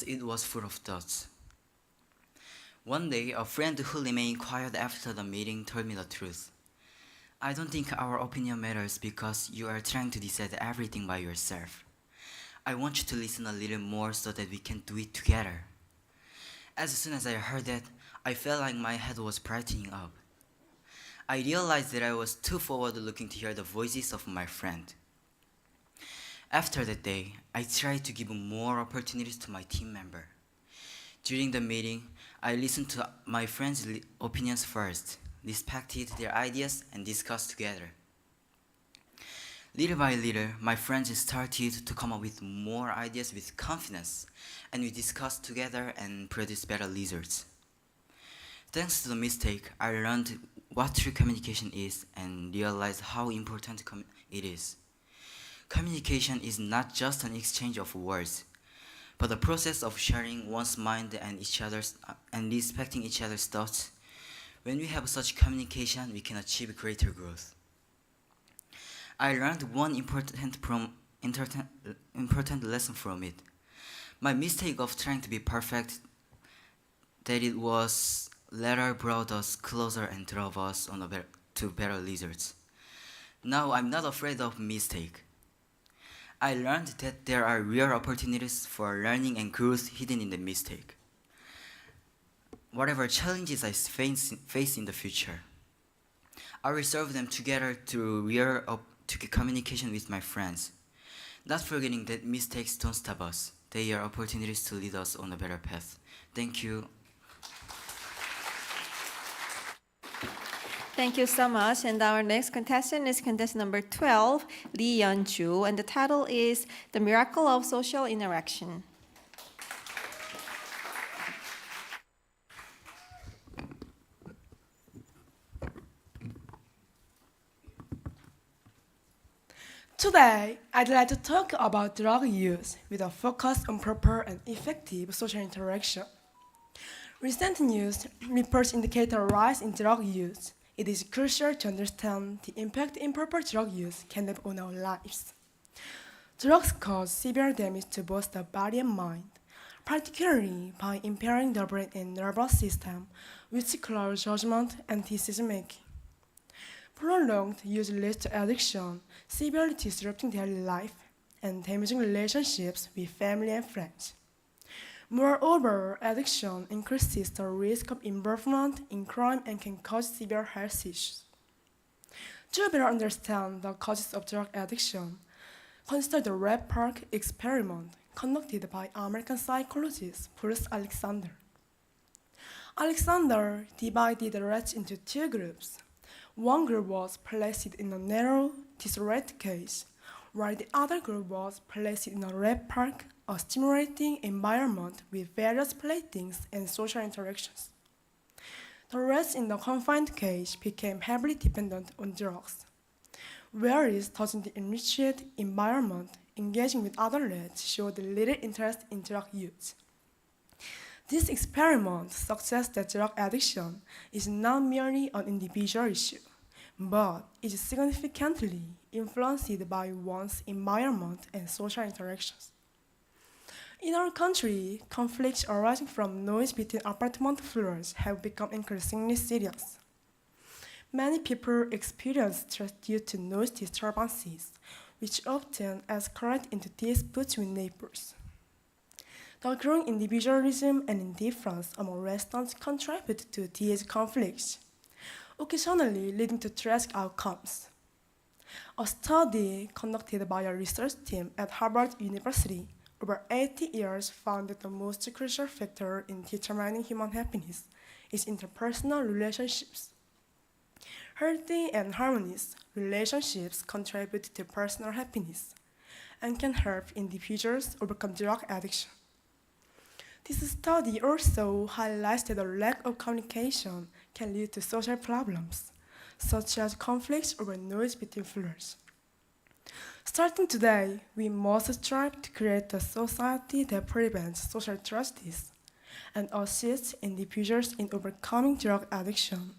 it was full of thoughts. One day, a friend who remained quiet after the meeting told me the truth. I don't think our opinion matters because you are trying to decide everything by yourself. I want you to listen a little more so that we can do it together. As soon as I heard that, I felt like my head was brightening up. I realized that I was too forward-looking to hear the voices of my friend. After that day, I tried to give more opportunities to my team member. During the meeting, I listened to my friends' opinions first, respected their ideas, and discussed together. Little by little, my friends started to come up with more ideas with confidence, and we discussed together and produced better results. Thanks to the mistake, I learned what true communication is and realized how important it is. Communication is not just an exchange of words, but the process of sharing one's mind and respecting each other's thoughts. When we have such communication, we can achieve greater growth. I learned one important lesson from it. My mistake of trying to be perfect, that it was later brought us closer and drove us to better results. Now I'm not afraid of mistake. I learned that there are real opportunities for learning and growth hidden in the mistake. Whatever challenges I face in the future, I will solve them together through communication with my friends. Not forgetting that mistakes don't stop us. They are opportunities to lead us on a better path. Thank you. Thank you so much. And our next contestant is contestant number 12, Lee Yeon-ju, and the title is The Miracle of Social Interaction. Today, I'd like to talk about drug use with a focus on proper and effective social interaction. Recent news reports indicate a rise in drug use. It is crucial to understand the impact improper drug use can have on our lives. Drugs cause severe damage to both the body and mind, particularly by impairing the brain and nervous system, which clouds judgment and decision-making. Prolonged use leads to addiction, severely disrupting daily life and damaging relationships with family and friends. Moreover, addiction increases the risk of involvement in crime and can cause severe health issues. To better understand the causes of drug addiction, consider the Red Park experiment conducted by American psychologist Bruce Alexander. Alexander divided the rats into two groups. One group was placed in a narrow, disarrayed cage, while the other group was placed in a red park, a stimulating environment with various playthings and social interactions. The rats in the confined cage became heavily dependent on drugs, whereas those in the enriched environment engaging with other rats showed little interest in drug use. This experiment suggests that drug addiction is not merely an individual issue, but is significantly influenced by one's environment and social interactions. In our country, conflicts arising from noise between apartment floors have become increasingly serious. Many people experience stress due to noise disturbances, which often escalate into disputes with neighbors. The growing individualism and indifference among residents contribute to these conflicts, occasionally leading to tragic outcomes. A study conducted by a research team at Harvard University over 80 years found that the most crucial factor in determining human happiness is interpersonal relationships. Healthy and harmonious relationships contribute to personal happiness and can help individuals overcome drug addiction. This study also highlights that a lack of communication can lead to social problems, such as conflicts over noise between floors. Starting today, we must strive to create a society that prevents social injustice and assists individuals in overcoming drug addiction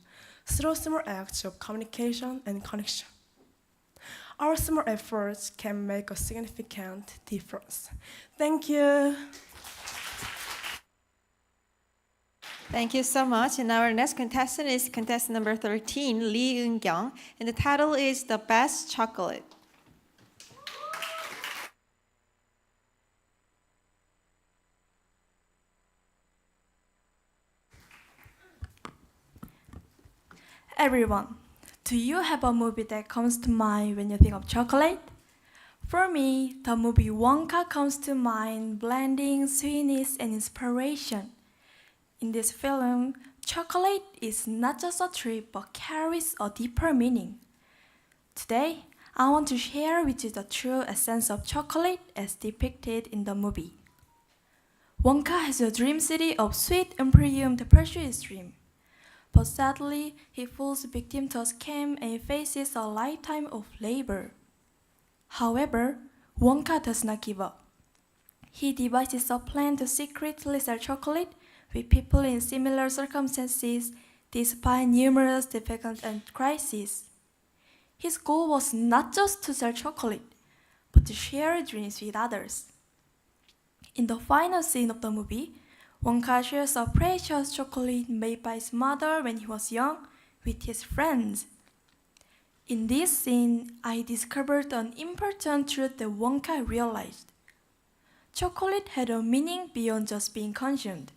through small acts of communication and connection. Our small efforts can make a significant difference. Thank you. Thank you so much. And our next contestant is contestant number 13, Lee Eun-kyung, and the title is The Best Chocolate. Everyone, do you have a movie that comes to mind when you think of chocolate? For me, the movie Wonka comes to mind, blending sweetness and inspiration. In this film, chocolate is not just a treat but carries a deeper meaning. Today, I want to share with you the true essence of chocolate as depicted in the movie. Wonka has a dream city of sweet and perfumed precious dream. But sadly, he falls victim to a scam and faces a lifetime of labor. However, Wonka does not give up. He devises a plan to secretly sell chocolate with people in similar circumstances despite numerous difficulties and crises. His goal was not just to sell chocolate, but to share dreams with others. In the final scene of the movie, Wonka shares a precious chocolate made by his mother when he was young with his friends. In this scene, I discovered an important truth that Wonka realized. Chocolate had a meaning beyond just being consumed.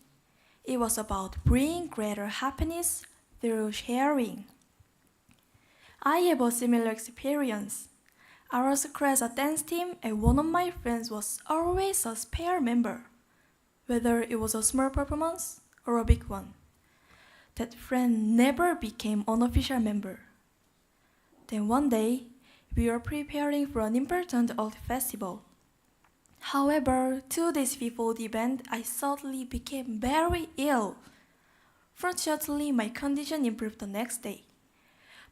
It was about bringing greater happiness through sharing. I have a similar experience. I was across a dance team and one of my friends was always a spare member, whether it was a small performance or a big one. that friend never became unofficial member. Then one day, we were preparing for an important art festival. However, 2 days before the event, I suddenly became very ill. Fortunately, my condition improved the next day.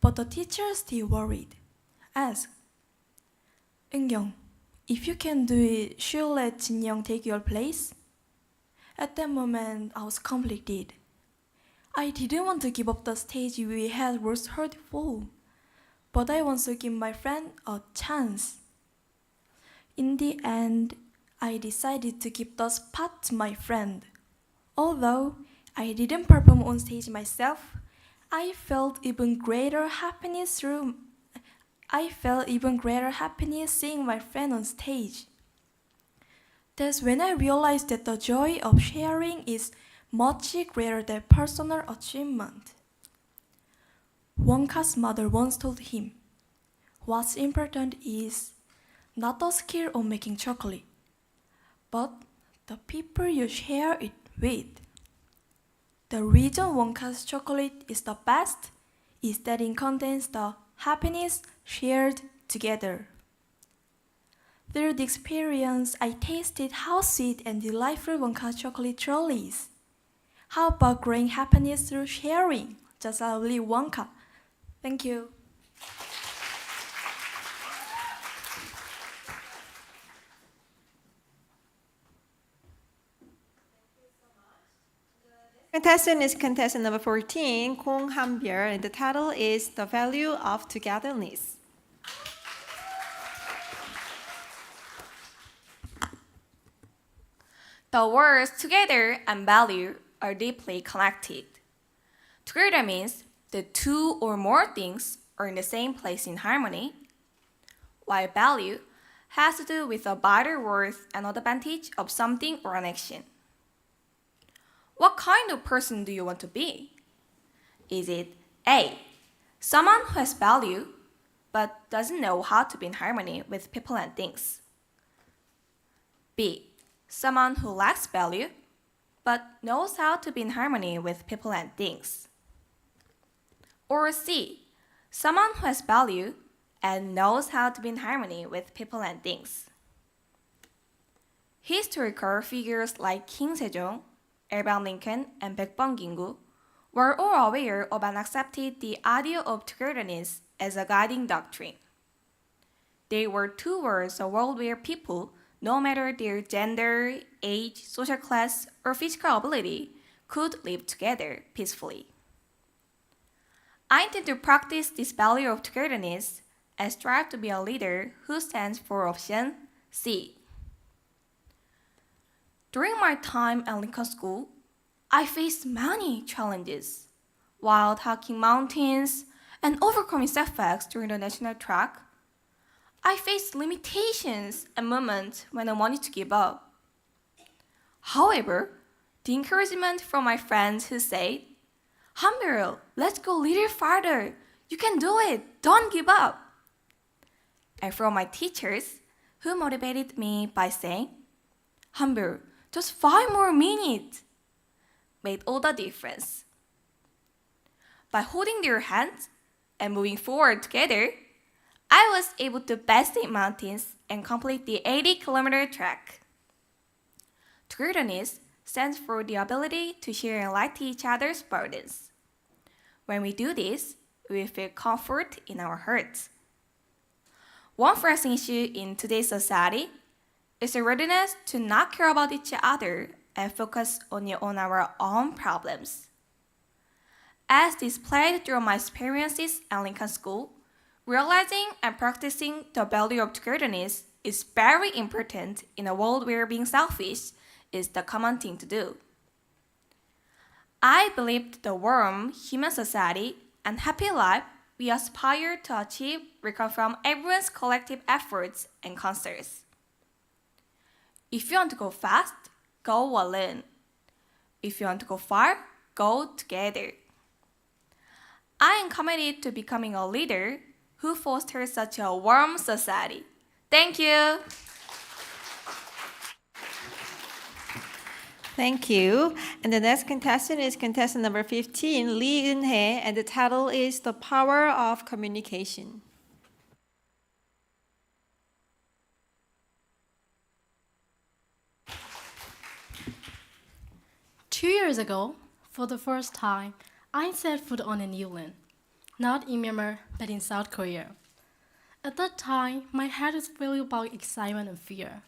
But the teacher still worried. Asked, "Eungyung, if you can do it, should let Jinyoung take your place?" At that moment, I was conflicted. I didn't want to give up the stage we had was hurtful, but I want to give my friend a chance. In the end, I decided to give the spot to my friend. Although I didn't perform on stage myself, I felt even greater happiness seeing my friend on stage. That's when I realized that the joy of sharing is much greater than personal achievement. Wonka's mother once told him, "What's important is not the skill of making chocolate, but the people you share it with." The reason Wonka's chocolate is the best is that it contains the happiness shared together. Through the experience, I tasted how sweet and delightful Wonka's chocolate truly is. How about growing happiness through sharing, just like Willy Wonka? Thank you. Contestant is contestant number 14, Kong Han-byul, and the title is The Value of Togetherness. The words together and value are deeply connected. Together means the two or more things are in the same place in harmony, while value has to do with the vital worth and advantage of something or an action. What kind of person do you want to be? Is it A, someone who has value but doesn't know how to be in harmony with people and things? B, someone who lacks value but knows how to be in harmony with people and things? Or C, someone who has value and knows how to be in harmony with people and things? Historical figures like King Sejong, Abraham Lincoln, and Baekbong were all aware of and accepted the idea of togetherness as a guiding doctrine. They were towards a world where people, no matter their gender, age, social class, or physical ability, could live together peacefully. I intend to practice this value of togetherness and strive to be a leader who stands for option C. During my time at Lincoln School, I faced many challenges. While hiking mountains and overcoming setbacks during the national track, I faced limitations and moments when I wanted to give up. However, the encouragement from my friends who said, "Han-byul, let's go a little farther. You can do it. Don't give up." And from my teachers who motivated me by saying, "Han-byul, just 5 more minutes," made all the difference. By holding their hands and moving forward together, I was able to besting mountains and complete the 80-kilometer trek. Togetherness stands for the ability to share and lighten each other's burdens. When we do this, we feel comfort in our hearts. One pressing issue in today's society is the readiness to not care about each other and focus on our own problems. As displayed through my experiences at Lincoln School, realizing and practicing the value of togetherness is very important in a world where being selfish is the common thing to do. I believe the warm human society and happy life we aspire to achieve will come from everyone's collective efforts and concerns. If you want to go fast, go alone. If you want to go far, go together. I am committed to becoming a leader who fosters such a warm society. Thank you. Thank you. And the next contestant is contestant number 15, Lee Eun-hye, and the title is The Power of Communication. Two years ago, for the first time, I set foot on a new land, not in Myanmar, but in South Korea. At that time, my head was filled about excitement and fear.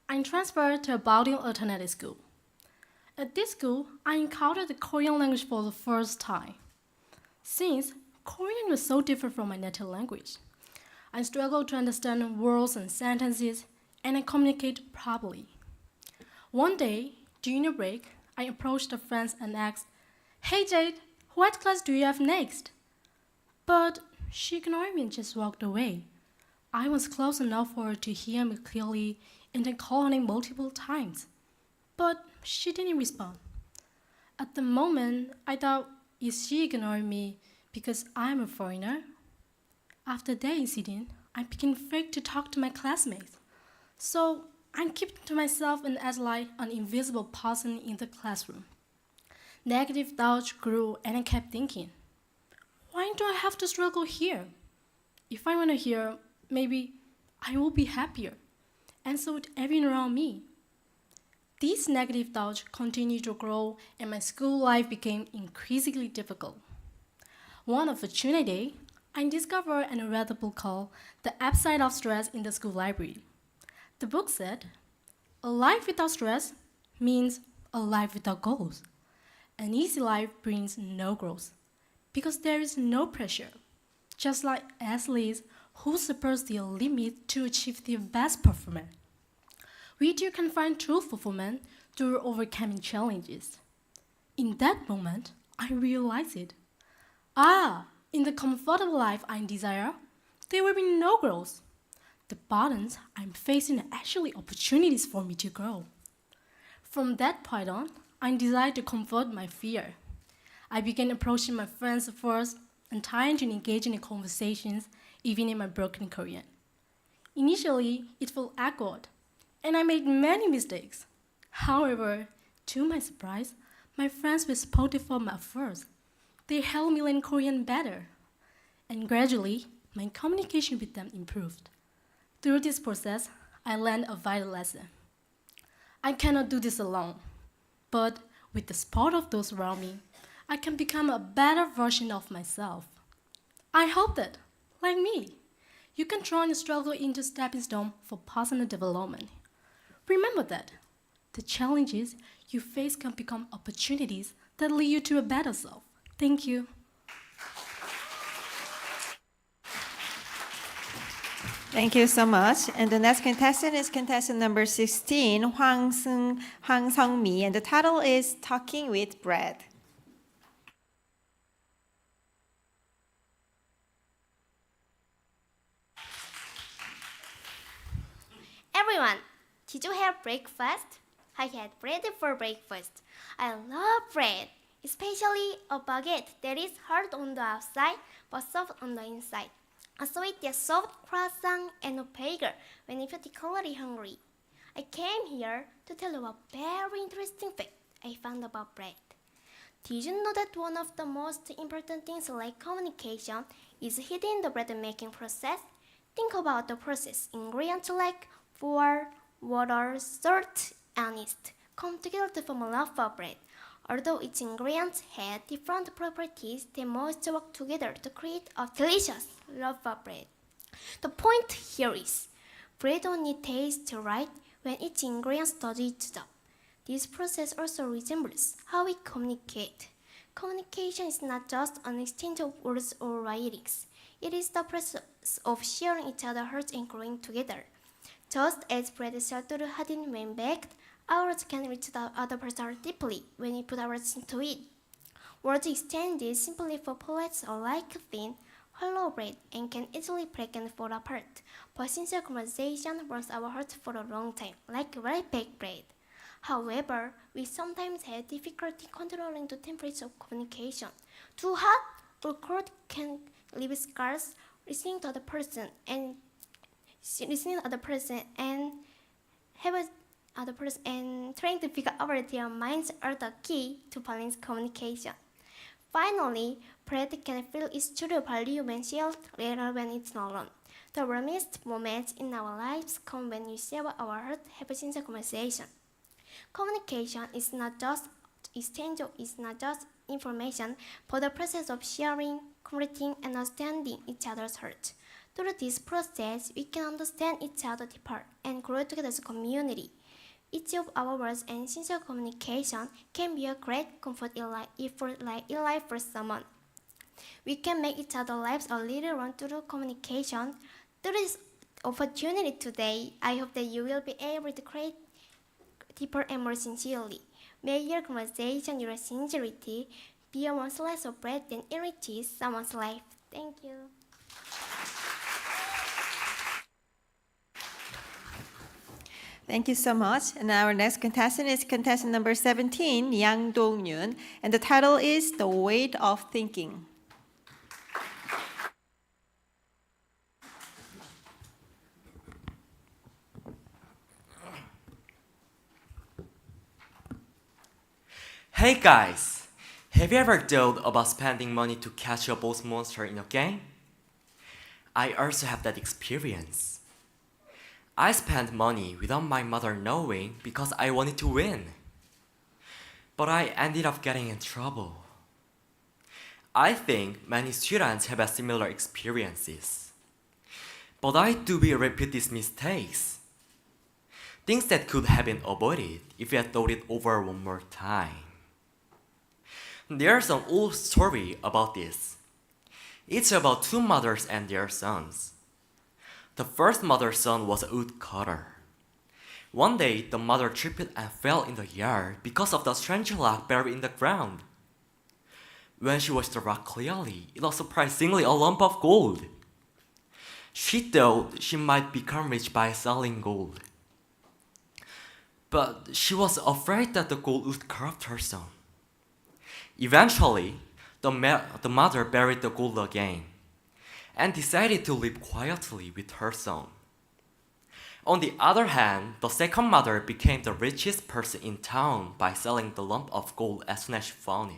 I transferred to a boarding alternative school. At this school, I encountered the Korean language for the first time. Since Korean was so different from my native language, I struggled to understand words and sentences, and I communicate properly. One day, during a break, I approached a friend and asked, "Hey Jade, what class do you have next?" But she ignored me and just walked away. I was close enough for her to hear me clearly and then call her name multiple times. But she didn't respond. At the moment, I thought, is she ignoring me because I'm a foreigner? After that incident, I became afraid to talk to my classmates. So I kept to myself and act like an invisible person in the classroom. Negative thoughts grew and I kept thinking, why do I have to struggle here? If I went here, maybe I will be happier, and so would everyone around me. These negative thoughts continued to grow and my school life became increasingly difficult. One opportunity, I discovered and read a book called The Upside of Stress in the school library. The book said, a life without stress means a life without goals. An easy life brings no growth because there is no pressure, just like athletes who surpass their limit to achieve their best performance. We too can find true fulfillment through overcoming challenges. In that moment, I realized it. In the comfortable life I desire, there will be no growth. The burdens I'm facing are actually opportunities for me to grow. From that point on, I decided to comfort my fear. I began approaching my friends first and trying to engage in conversations, even in my broken Korean. Initially, it felt awkward, and I made many mistakes. However, to my surprise, my friends were supportive from at first. They helped me learn Korean better, and gradually, my communication with them improved. Through this process, I learned a vital lesson. I cannot do this alone, but with the support of those around me, I can become a better version of myself. I hope that, like me, you can turn your struggle into a stepping stone for personal development. Remember that the challenges you face can become opportunities that lead you to a better self. Thank you. Thank you so much. And the next contestant is contestant number 16, Hwang Sung-mi, and the title is Talking with Bread. Everyone, did you have breakfast? I had bread for breakfast. I love bread, especially a baguette that is hard on the outside but soft on the inside. A sweet yet soft croissant and a bagel when I'm particularly hungry. I came here to tell you a very interesting fact I found about bread. Did you know that one of the most important things like communication is hidden in the bread making process? Think about the process. Ingredients like flour, water, salt, and yeast come together to form a loaf of bread. Although its ingredients had different properties, they must work together to create a delicious loaf of bread. The point here is, bread only tastes right when its ingredients does its job. This process also resembles how we communicate. Communication is not just an exchange of words or writings. It is the process of sharing each other's hearts and growing together. Just as bread is sheltered hardened when baked, our words can reach the other person deeply when we put our words into it. Words exchanged simply for pellets are like thin, hollow bread and can easily break and fall apart. But sincere conversation warms our hearts for a long time, like well-baked bread. However, we sometimes have difficulty controlling the temperature of communication. Too hot or cold can leave scars. Listening to the other person and have a other person, and trying to figure out their minds are the key to balanced communication. Finally, Fred can feel its true value when shared rather when it's not alone. The warmest moments in our lives come when we share our heart, have a sincere conversation. Communication is not just exchange, is not just information, but the process of sharing, communicating, and understanding each other's heart. Through this process, we can understand each other deeper and grow together as a community. Each of our words and sincere communication can be a great comfort in life for someone. We can make each other's lives a little run through communication. Through this opportunity today, I hope that you will be able to create deeper and more sincerely. May your conversation, your sincerity, be a one slice of bread that enriches someone's life. Thank you. Thank you so much. And our next contestant is contestant number 17, Yang Dong-yoon, and the title is The Weight of Thinking. Hey guys! Have you ever thought about spending money to catch a boss monster in a game? I also have that experience. I spent money without my mother knowing because I wanted to win. But I ended up getting in trouble. I think many students have similar experiences. But I do repeat these mistakes. Things that could have been avoided if you had thought it over one more time. There's an old story about this. It's about two mothers and their sons. The first mother's son was a woodcutter. One day, the mother tripped and fell in the yard because of the strange rock buried in the ground. When she watched the rock clearly, it was surprisingly a lump of gold. She thought she might become rich by selling gold. But she was afraid that the gold would corrupt her son. Eventually, the mother buried the gold again and decided to live quietly with her son. On the other hand, the second mother became the richest person in town by selling the lump of gold as soon as she found it.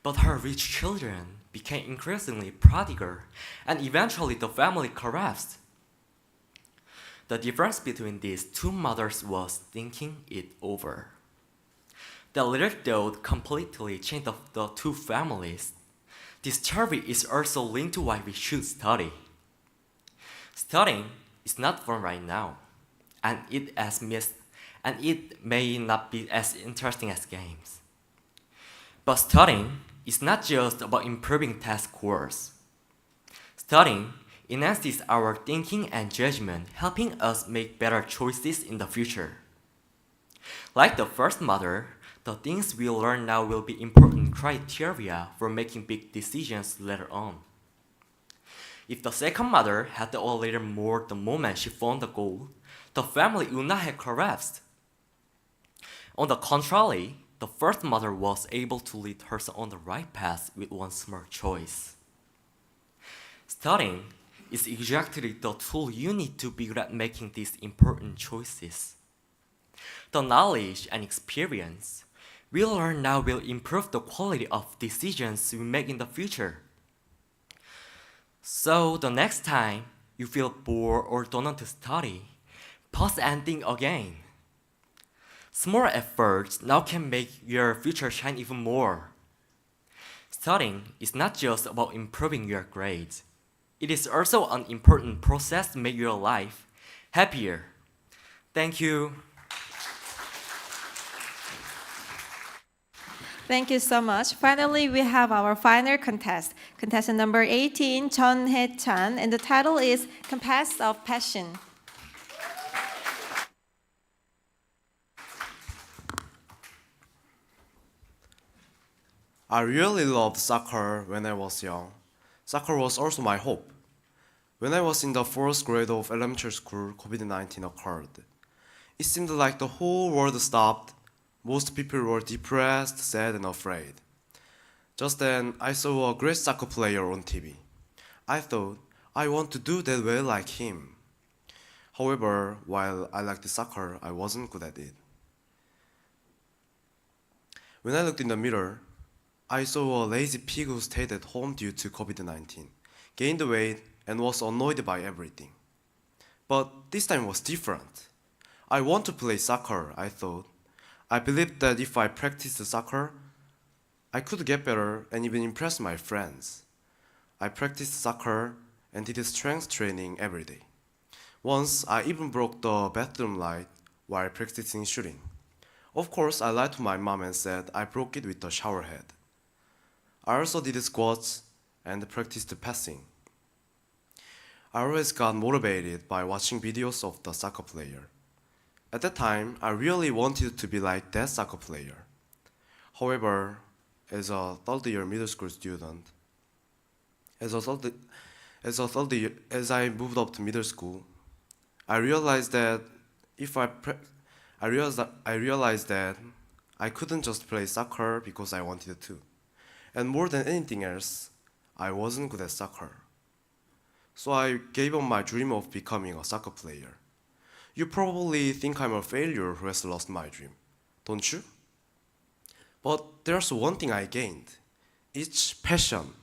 But her rich children became increasingly prodigal, and eventually the family collapsed. The difference between these two mothers was thinking it over. The little thought completely changed the two families. This story is also linked to why we should study. Studying is not fun right now, and it may not be as interesting as games. But studying is not just about improving test scores. Studying enhances our thinking and judgment, helping us make better choices in the future. Like the first mother, the things we learn now will be important criteria for making big decisions later on. If the second mother had a little more the moment she found the gold, the family would not have collapsed. On the contrary, the first mother was able to lead her son on the right path with one smart choice. Studying is exactly the tool you need to be good at making these important choices. The knowledge and experience we learn now will improve the quality of decisions we make in the future. So the next time you feel bored or don't want to study, pause and think again. Small efforts now can make your future shine even more. Studying is not just about improving your grades. It is also an important process to make your life happier. Thank you. Thank you so much. Finally, we have our final contestant number 18, Chun Hae-chan, and the title is Compass of Passion. I really loved soccer when I was young. Soccer was also my hope. When I was in the 4th grade of elementary school, COVID-19 occurred. It seemed like the whole world stopped. Most people were depressed, sad, and afraid. Just then, I saw a great soccer player on TV. I thought, I want to do that well like him. However, while I liked soccer, I wasn't good at it. When I looked in the mirror, I saw a lazy pig who stayed at home due to COVID-19, gained weight, and was annoyed by everything. But this time was different. I want to play soccer, I thought. I believed that if I practiced soccer, I could get better and even impress my friends. I practiced soccer and did strength training every day. Once, I even broke the bathroom light while practicing shooting. Of course, I lied to my mom and said I broke it with the shower head. I also did squats and practiced passing. I always got motivated by watching videos of the soccer player. At that time, I really wanted to be like that soccer player. However, as a third-year middle school student, as I moved up to middle school, I realized that I couldn't just play soccer because I wanted to. And more than anything else, I wasn't good at soccer. So I gave up my dream of becoming a soccer player. You probably think I'm a failure who has lost my dream, don't you? But there's one thing I gained. It's passion.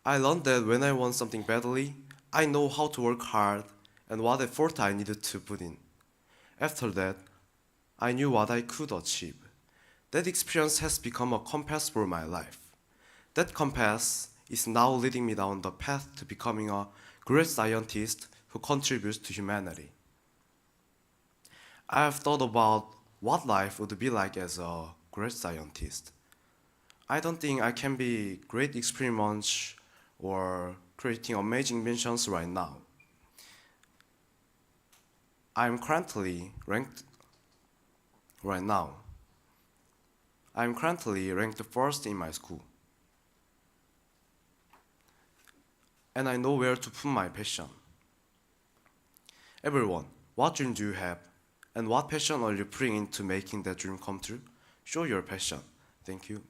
I learned that when I want something badly, I know how to work hard and what effort I needed to put in. After that, I knew what I could achieve. That experience has become a compass for my life. That compass is now leading me down the path to becoming a great scientist who contributes to humanity. I have thought about what life would be like as a great scientist. I don't think I can be great experiments or creating amazing inventions right now. I'm currently ranked first in my school. And I know where to put my passion. Everyone, what dream do you have? And what passion are you putting into making that dream come true? Show your passion. Thank you.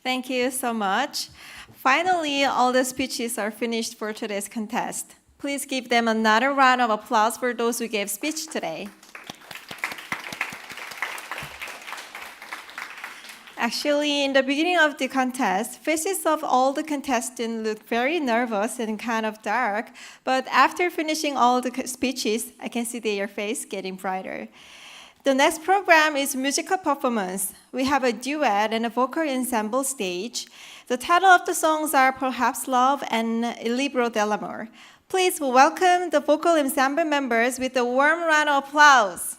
Thank you so much. Finally, all the speeches are finished for today's contest. Please give them another round of applause for those who gave speech today. Actually, in the beginning of the contest, faces of all the contestants looked very nervous and kind of dark, but after finishing all the speeches, I can see their face getting brighter. The next program is musical performance. We have a duet and a vocal ensemble stage. The title of the songs are Perhaps Love and Il Libro dell'Amor. Please welcome the vocal ensemble members with a warm round of applause.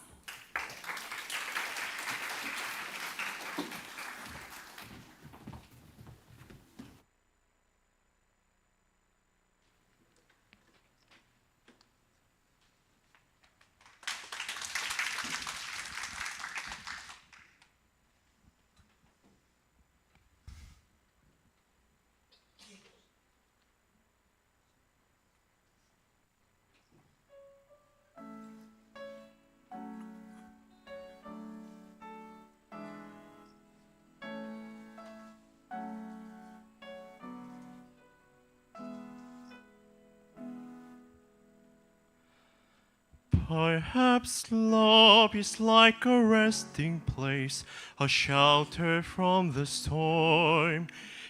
Perhaps love is like a resting place, a shelter from the storm.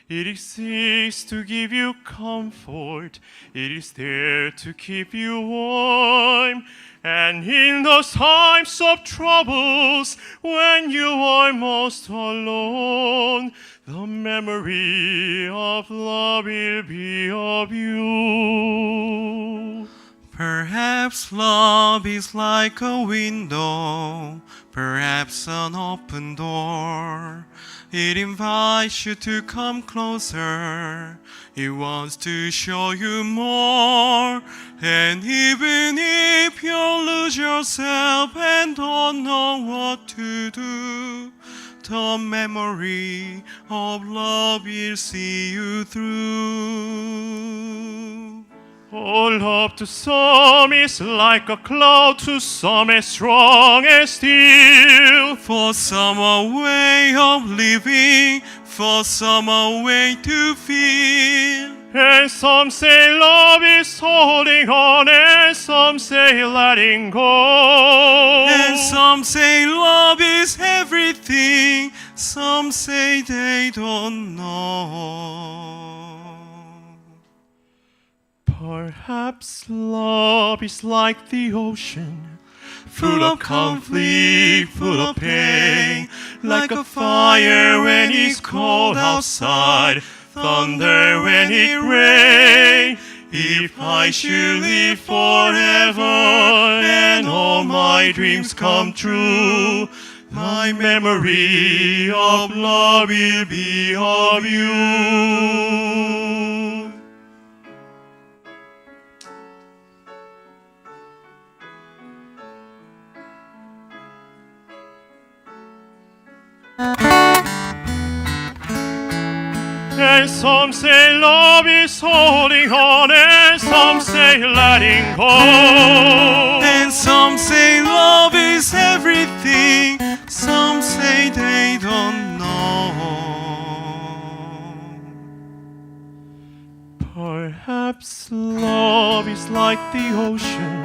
It exists to give you comfort, it is there to keep you warm. And in those times of troubles, when you are most alone, the memory of love will be of you. Perhaps love is like a window, perhaps an open door. It invites you to come closer, it wants to show you more. And even if you lose yourself and don't know what to do, the memory of love will see you through. Oh, love to some is like a cloud, to some as strong as steel. For some a way of living, for some a way to feel. And some say love is holding on, and some say letting go. And some say love is everything, some say they don't know. Perhaps love is like the ocean, full of conflict, full of pain, like a fire when it's cold outside, thunder when it rains. If I should live forever and all my dreams come true, my memory of love will be of you. And some say love is holding on, and some say letting go. And some say love is everything, some say they don't know. Perhaps love is like the ocean,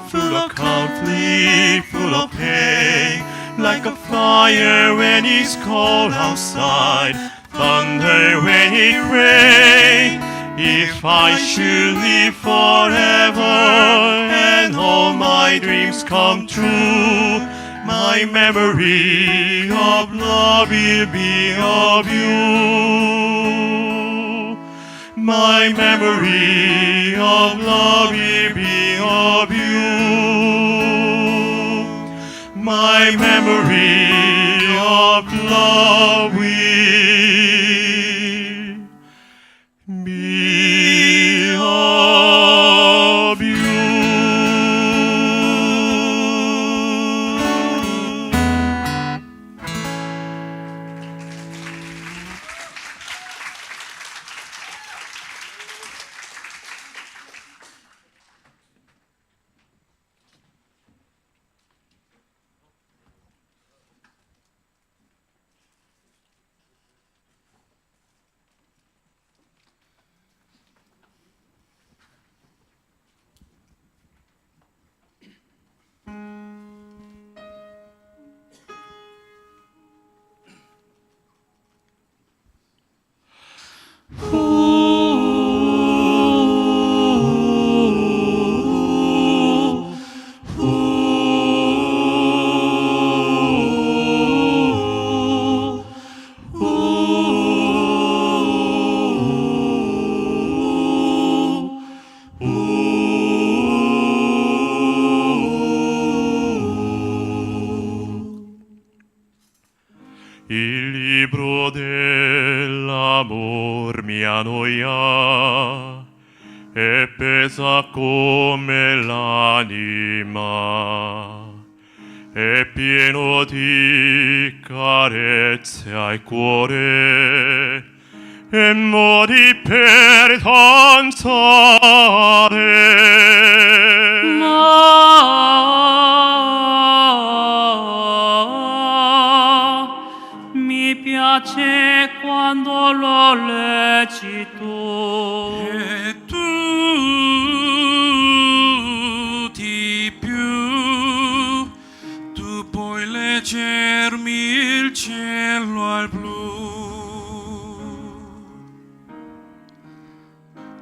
full of conflict, full of pain, like a fire when it's cold outside, thunder when it rains. If I should live forever and all my dreams come true, my memory of love will be of you. My memory of love will be of you. My memory of love will be of you. Il libro dell'amor mi annoia e pesa come l'anima, è pieno di carezze al cuore e modi per danzare. Mi piace quando lo leggi tu. E tu di più, tu puoi leggermi il cielo al blu.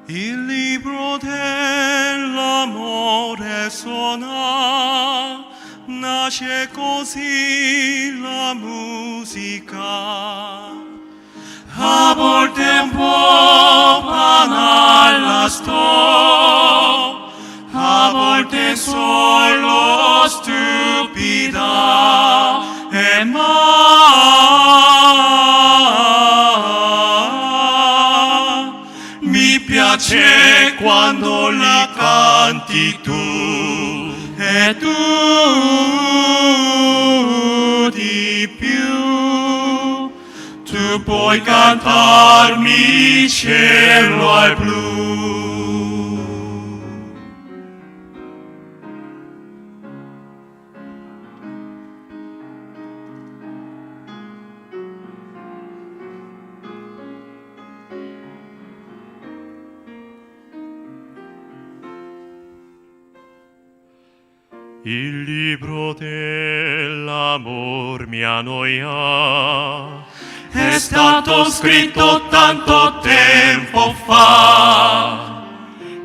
Il libro dell'amore suona, nasce così la musica. A volte un po' banale sto, a volte solo stupida e mi piace quando la canti tu. E tu di più, tu puoi cantarmi cielo al blu. Il libro dell'amor mi annoia. È stato scritto tanto tempo fa,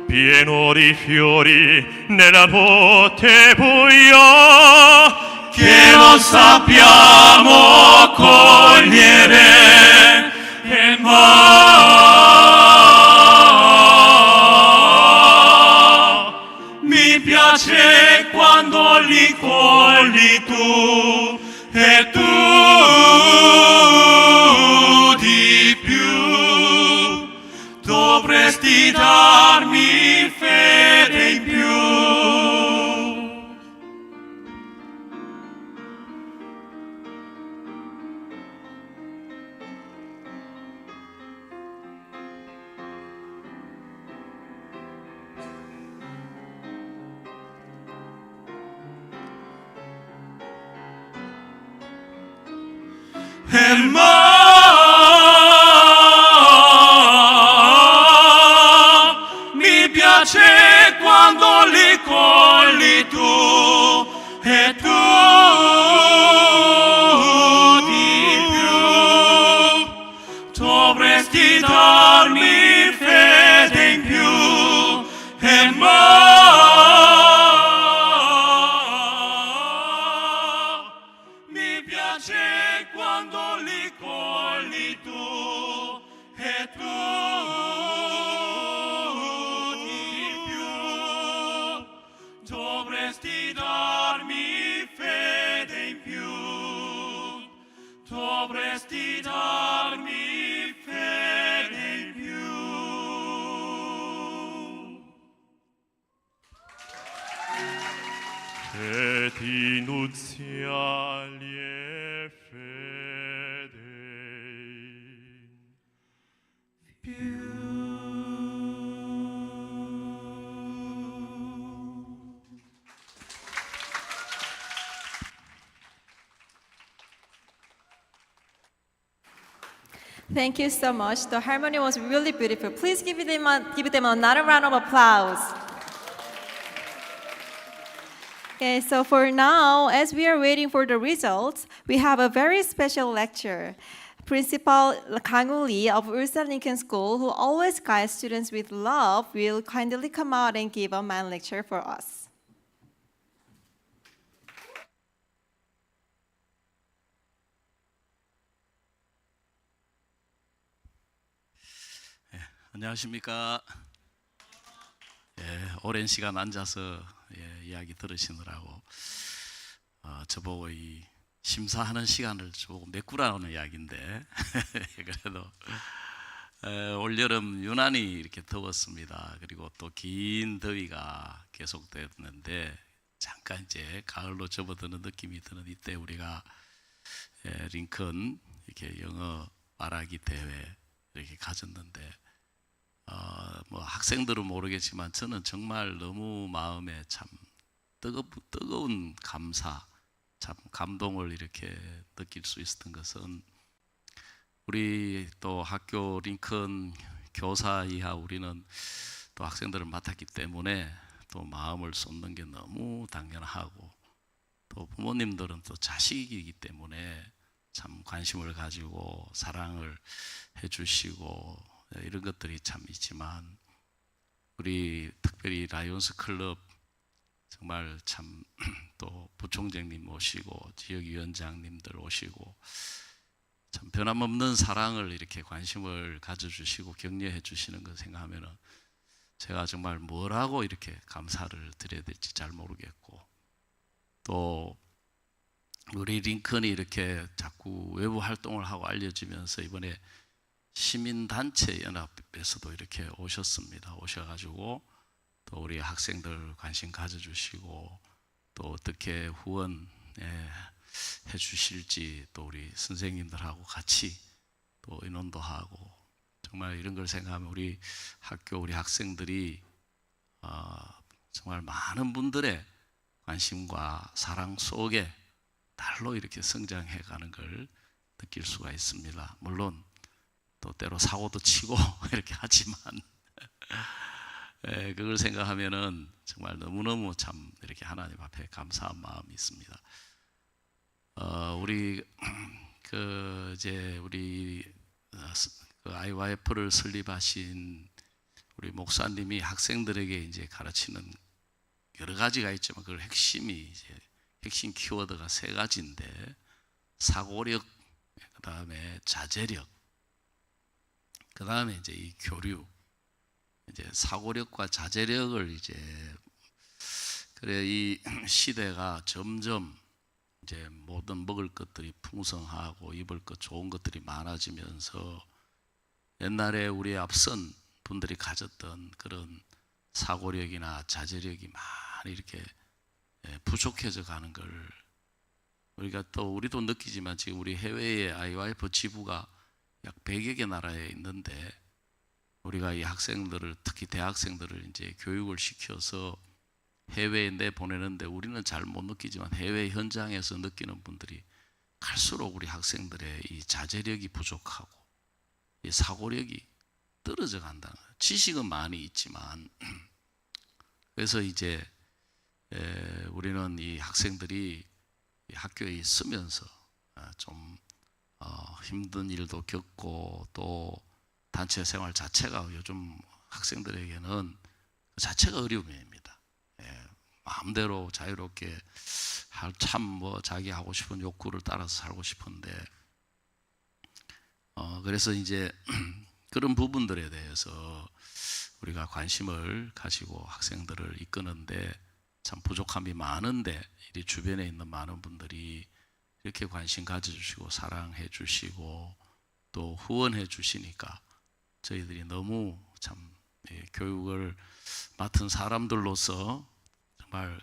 pieno di fiori nella notte buia, che non sappiamo cogliere e mi piace quando li cogli tu e tu di più dovresti darmi fede in più. E mi piace quando li cogli tu e tu di più dovresti darmi fede in più e mi piace quando li cogli tu e tu di più dovresti darmi fede in più, dovresti darmi fede in più. Feti nuziali e fede Thank you so much. The harmony was really beautiful. Please give them another round of applause. Okay, so for now, as we are waiting for the results, we have a very special lecture. Principal Kang Lee of Ulsanlin컨 School, who always guides students with love, will kindly come out and give a main lecture for us. 안녕하십니까. 오랜 시간 앉아서 이야기 들으시느라고 저보고 이 심사하는 시간을 저보고 메꾸라는 이야기인데 그래도 올여름 유난히 이렇게 더웠습니다. 그리고 또 긴 더위가 계속됐는데 잠깐 이제 가을로 접어드는 느낌이 드는 이때 우리가 링컨 이렇게 영어 말하기 대회 이렇게 가졌는데 뭐 학생들은 모르겠지만 저는 정말 너무 마음에 참 뜨거운 감사, 참 감동을 이렇게 느낄 수 있었던 것은 우리 또 학교 링컨 교사 이하 우리는 또 학생들을 맡았기 때문에 또 마음을 쏟는 게 너무 당연하고 또 부모님들은 또 자식이기 때문에 참 관심을 가지고 사랑을 해주시고 이런 것들이 참 있지만 우리 특별히 라이온스 클럽 정말 참 또 부총장님 오시고 지역위원장님들 오시고 참 변함없는 사랑을 이렇게 관심을 가져주시고 격려해 주시는 거 생각하면은 제가 정말 뭐라고 이렇게 감사를 드려야 될지 잘 모르겠고 또 우리 링컨이 이렇게 자꾸 외부 활동을 하고 알려지면서 이번에 시민단체 연합에서도 이렇게 오셨습니다. 오셔가지고 또 우리 학생들 관심 가져주시고 또 어떻게 후원해 주실지 또 우리 선생님들하고 같이 또 의논도 하고 정말 이런 걸 생각하면 우리 학교 우리 학생들이 정말 많은 분들의 관심과 사랑 속에 달로 이렇게 성장해 가는 걸 느낄 수가 있습니다. 물론 또 때로 사고도 치고 이렇게 하지만 그걸 생각하면은 정말 너무너무 참 이렇게 하나님 앞에 감사한 마음이 있습니다. 우리 우리 그 IYF를 설립하신 우리 목사님이 학생들에게 이제 가르치는 여러 가지가 있지만 그 핵심 키워드가 3가지인데 사고력, 그 다음에 자제력, 그 다음에 이제 이 교류. 이제 사고력과 자제력을 그래 이 시대가 점점 이제 모든 먹을 것들이 풍성하고 입을 것 좋은 것들이 많아지면서 옛날에 우리 앞선 분들이 가졌던 그런 사고력이나 자제력이 많이 이렇게 부족해져 가는 걸 우리도 느끼지만 지금 우리 해외에 IYF 지부가 약 100여 개 나라에 있는데 우리가 이 학생들을 특히 대학생들을 이제 교육을 시켜서 해외에 내보내는데 우리는 잘 못 느끼지만 해외 현장에서 느끼는 분들이 갈수록 우리 학생들의 이 자제력이 부족하고 이 사고력이 떨어져 간다는 거예요. 지식은 많이 있지만 그래서 이제 우리는 이 학생들이 이 학교에 있으면서 좀 힘든 일도 겪고 또 단체 생활 자체가 요즘 학생들에게는 그 자체가 어려움입니다. 마음대로 자유롭게 참 자기 하고 싶은 욕구를 따라서 살고 싶은데 그래서 이제 그런 부분들에 대해서 우리가 관심을 가지고 학생들을 이끄는데 참 부족함이 많은데 이 주변에 있는 많은 분들이 이렇게 관심 가져주시고 사랑해 주시고 또 후원해 주시니까 저희들이 너무 참 교육을 맡은 사람들로서 정말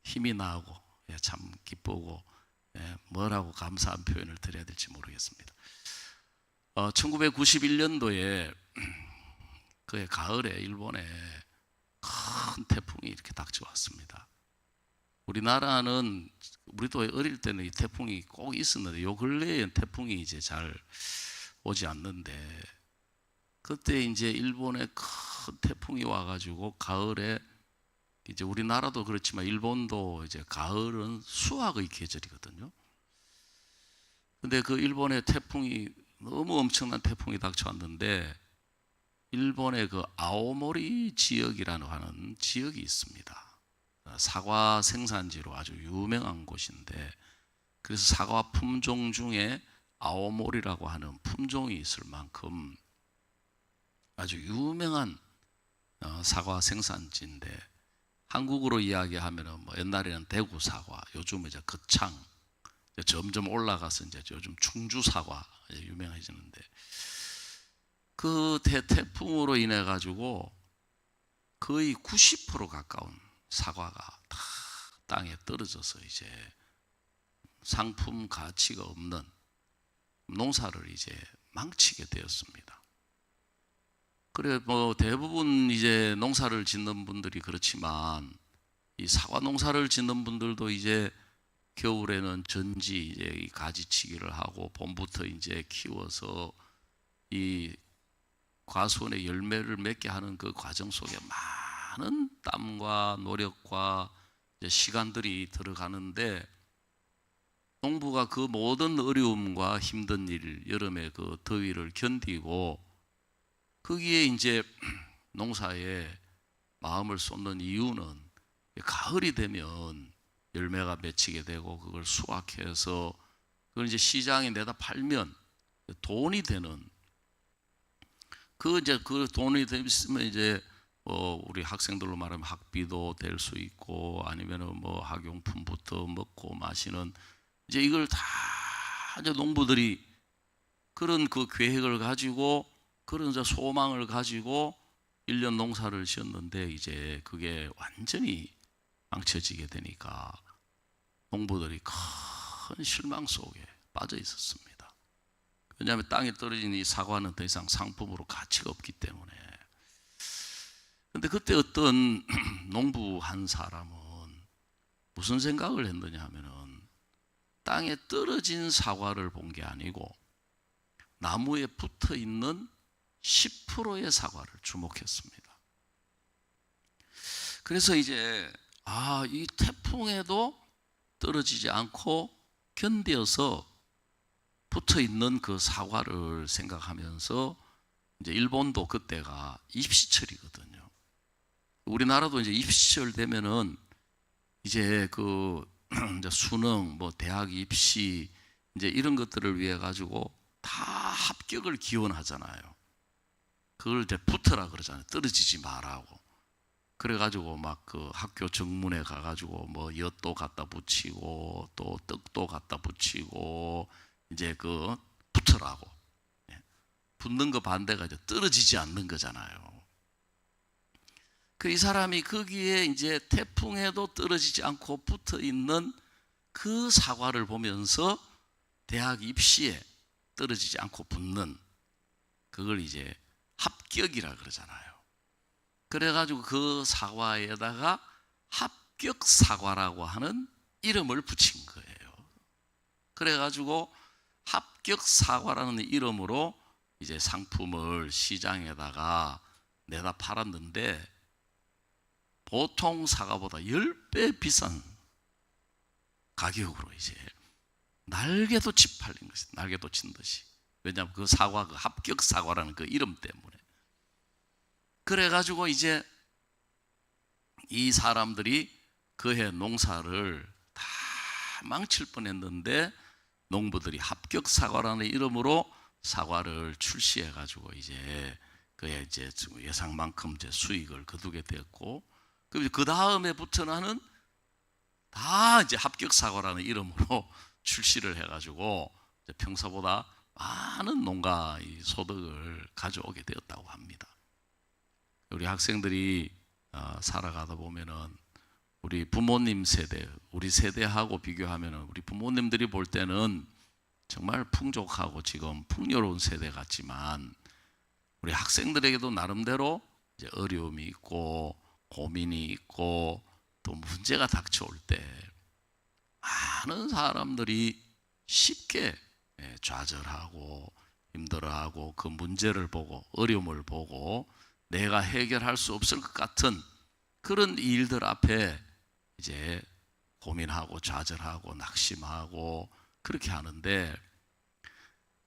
힘이 나고 참 기쁘고 뭐라고 감사한 표현을 드려야 될지 모르겠습니다. 1991년도에 그해 가을에 일본에 큰 태풍이 이렇게 닥쳐왔습니다. 우리나라는 우리도 어릴 때는 이 태풍이 꼭 있었는데 요 근래에 태풍이 이제 잘 오지 않는데 그때 이제 일본에 큰 태풍이 와가지고 가을에 이제 우리나라도 그렇지만 일본도 이제 가을은 수확의 계절이거든요. 근데 그 일본의 태풍이 너무 엄청난 태풍이 닥쳐왔는데 일본의 그 아오모리 지역이라는 하는 지역이 있습니다. 사과 생산지로 아주 유명한 곳인데 그래서 사과 품종 중에 아오모리라고 하는 품종이 있을 만큼 아주 유명한 사과 생산지인데 한국으로 이야기하면은 뭐 옛날에는 대구 사과, 요즘은 이제 거창, 점점 올라가서 이제 요즘 충주 사과 유명해지는데 그 태풍으로 인해 가지고 거의 90% 가까운 사과가 다 땅에 떨어져서 이제 상품 가치가 없는 농사를 이제 망치게 되었습니다. 그래 뭐 대부분 이제 농사를 짓는 분들이 그렇지만 이 사과 농사를 짓는 분들도 이제 겨울에는 전지 이제 이 가지치기를 하고 봄부터 이제 키워서 이 과수원의 열매를 맺게 하는 그 과정 속에 많은 땀과 노력과 이제 시간들이 들어가는데 농부가 그 모든 어려움과 힘든 일, 여름의 그 더위를 견디고 거기에 이제 농사에 마음을 쏟는 이유는 가을이 되면 열매가 맺히게 되고 그걸 수확해서 그걸 이제 시장에 내다 팔면 돈이 되는 그 돈이 되면 이제 우리 학생들로 말하면 학비도 될 수 있고 아니면은 뭐 학용품부터 먹고 마시는 이제 이걸 다 이제 농부들이 그런 그 계획을 가지고 그런 이제 소망을 가지고 1년 농사를 지었는데 이제 그게 완전히 망쳐지게 되니까 농부들이 큰 실망 속에 빠져 있었습니다. 왜냐하면 땅에 떨어진 이 사과는 더 이상 상품으로 가치가 없기 때문에. 근데 그때 어떤 농부 한 사람은 무슨 생각을 했느냐 하면은 땅에 떨어진 사과를 본 게 아니고 나무에 붙어 있는 10%의 사과를 주목했습니다. 그래서 이제 이 태풍에도 떨어지지 않고 견뎌서 붙어 있는 그 사과를 생각하면서 이제 일본도 그때가 입시철이거든요. 우리나라도 이제 입시철 되면은 이제 이제 수능, 뭐 대학 입시 이제 이런 것들을 위해 가지고 다 합격을 기원하잖아요. 그걸 이제 붙어라 그러잖아요. 떨어지지 말라고. 그래가지고 막 그 학교 정문에 가가지고 뭐 엿도 갖다 붙이고 또 떡도 갖다 붙이고 이제 붙으라고. 붙는 거 반대가 이제 떨어지지 않는 거잖아요. 이 사람이 거기에 이제 태풍에도 떨어지지 않고 붙어 있는 그 사과를 보면서 대학 입시에 떨어지지 않고 붙는 그걸 이제 합격이라 그러잖아요. 그래가지고 그 사과에다가 합격 사과라고 하는 이름을 붙인 거예요. 그래가지고 합격 사과라는 이름으로 이제 상품을 시장에다가 내다 팔았는데 보통 사과보다 10배 비싼 가격으로 이제 날개도 치팔린 것이, 날개도 친 듯이. 왜냐하면 그 사과, 그 합격 사과라는 그 이름 때문에. 그래가지고 이제 이 사람들이 그해 농사를 다 망칠 뻔했는데 농부들이 합격 사과라는 이름으로 사과를 출시해가지고 이제 그해 이제 예상만큼 이제 수익을 거두게 됐고, 그 다음에부터는 다 이제 합격 사과라는 이름으로 출시를 해가지고 평소보다 많은 농가 소득을 가져오게 되었다고 합니다. 우리 학생들이 살아가다 보면은 우리 부모님 세대, 우리 세대하고 비교하면은 우리 부모님들이 볼 때는 정말 풍족하고 지금 풍요로운 세대 같지만 우리 학생들에게도 나름대로 이제 어려움이 있고 고민이 있고 또 문제가 닥쳐올 때 많은 사람들이 쉽게 좌절하고 힘들어하고 그 문제를 보고 어려움을 보고 내가 해결할 수 없을 것 같은 그런 일들 앞에 이제 고민하고 좌절하고 낙심하고 그렇게 하는데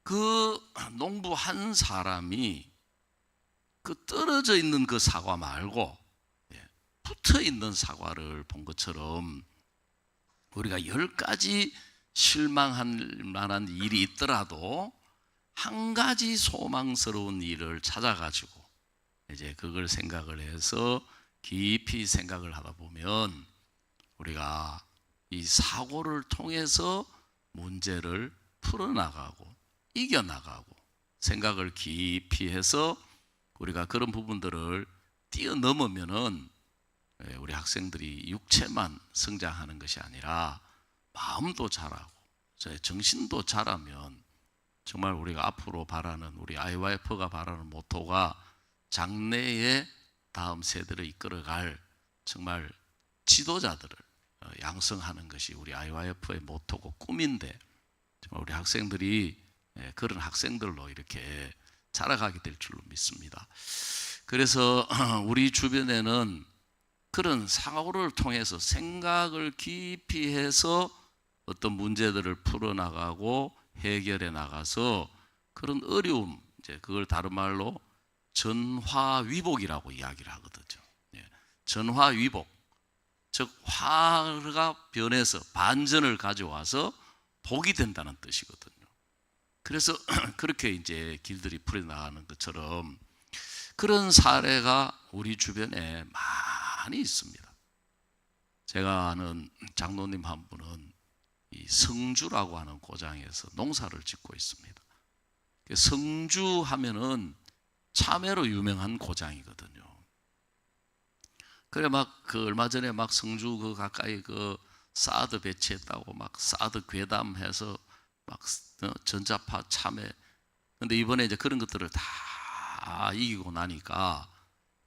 그 농부 한 사람이 그 떨어져 있는 그 사과 말고 붙어 있는 사과를 본 것처럼 우리가 10가지 실망할 만한 일이 있더라도 한 가지 소망스러운 일을 찾아가지고 이제 그걸 생각을 해서 깊이 생각을 하다 보면 우리가 이 사고를 통해서 문제를 풀어나가고 이겨나가고 생각을 깊이 해서 우리가 그런 부분들을 뛰어넘으면은 우리 학생들이 육체만 성장하는 것이 아니라 마음도 자라고 정신도 자라면 정말 우리가 앞으로 바라는 우리 IYF가 바라는 모토가 장래의 다음 세대를 이끌어갈 정말 지도자들을 양성하는 것이 우리 IYF의 모토고 꿈인데 정말 우리 학생들이 그런 학생들로 이렇게 자라가게 될 줄로 믿습니다. 그래서 우리 주변에는 그런 사고를 통해서 생각을 깊이 해서 어떤 문제들을 풀어나가고 해결해 나가서 그런 어려움, 이제 그걸 다른 말로 전화위복이라고 이야기를 하거든요. 전화위복, 즉 화가 변해서 반전을 가져와서 복이 된다는 뜻이거든요. 그래서 그렇게 이제 길들이 풀어나가는 것처럼 그런 사례가 우리 주변에 많이 있습니다. 제가 아는 장로님 한 분은 이 성주라고 하는 고장에서 농사를 짓고 있습니다. 성주 하면은 참외로 유명한 고장이거든요. 그래 막 얼마 전에 막 성주 가까이 사드 배치했다고 막 사드 괴담해서 막 전자파 참외. 근데 이번에 이제 그런 것들을 다 이기고 나니까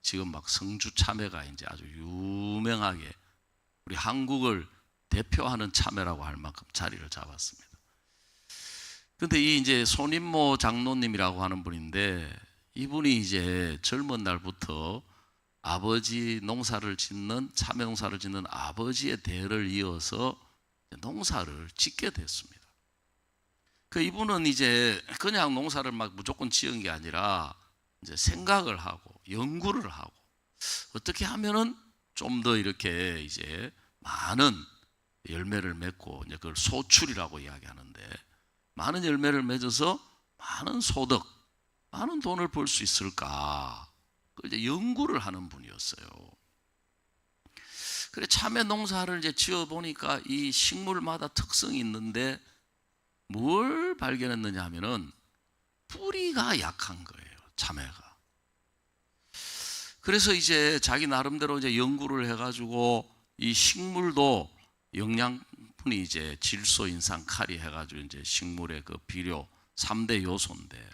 지금 막 성주 참외가 이제 아주 유명하게 우리 한국을 대표하는 참외라고 할 만큼 자리를 잡았습니다. 근데 이 이제 손인모 장로님이라고 하는 분인데 이분이 이제 젊은 날부터 아버지 농사를 짓는 참외 농사를 짓는 아버지의 대를 이어서 농사를 짓게 됐습니다. 그 이분은 이제 그냥 농사를 막 무조건 지은 게 아니라 이제 생각을 하고 연구를 하고 어떻게 하면은 좀 더 이렇게 이제 많은 열매를 맺고 이제 그걸 소출이라고 이야기하는데 많은 열매를 맺어서 많은 소득, 많은 돈을 벌 수 있을까? 이제 연구를 하는 분이었어요. 그래 참외 농사를 이제 지어 보니까 이 식물마다 특성이 있는데 뭘 발견했느냐 하면은 뿌리가 약한 거예요, 참외가. 그래서 이제 자기 나름대로 이제 연구를 해가지고 이 식물도 영양분이 이제 질소, 인산, 칼이 해가지고 이제 식물의 그 비료 3대 요소인데.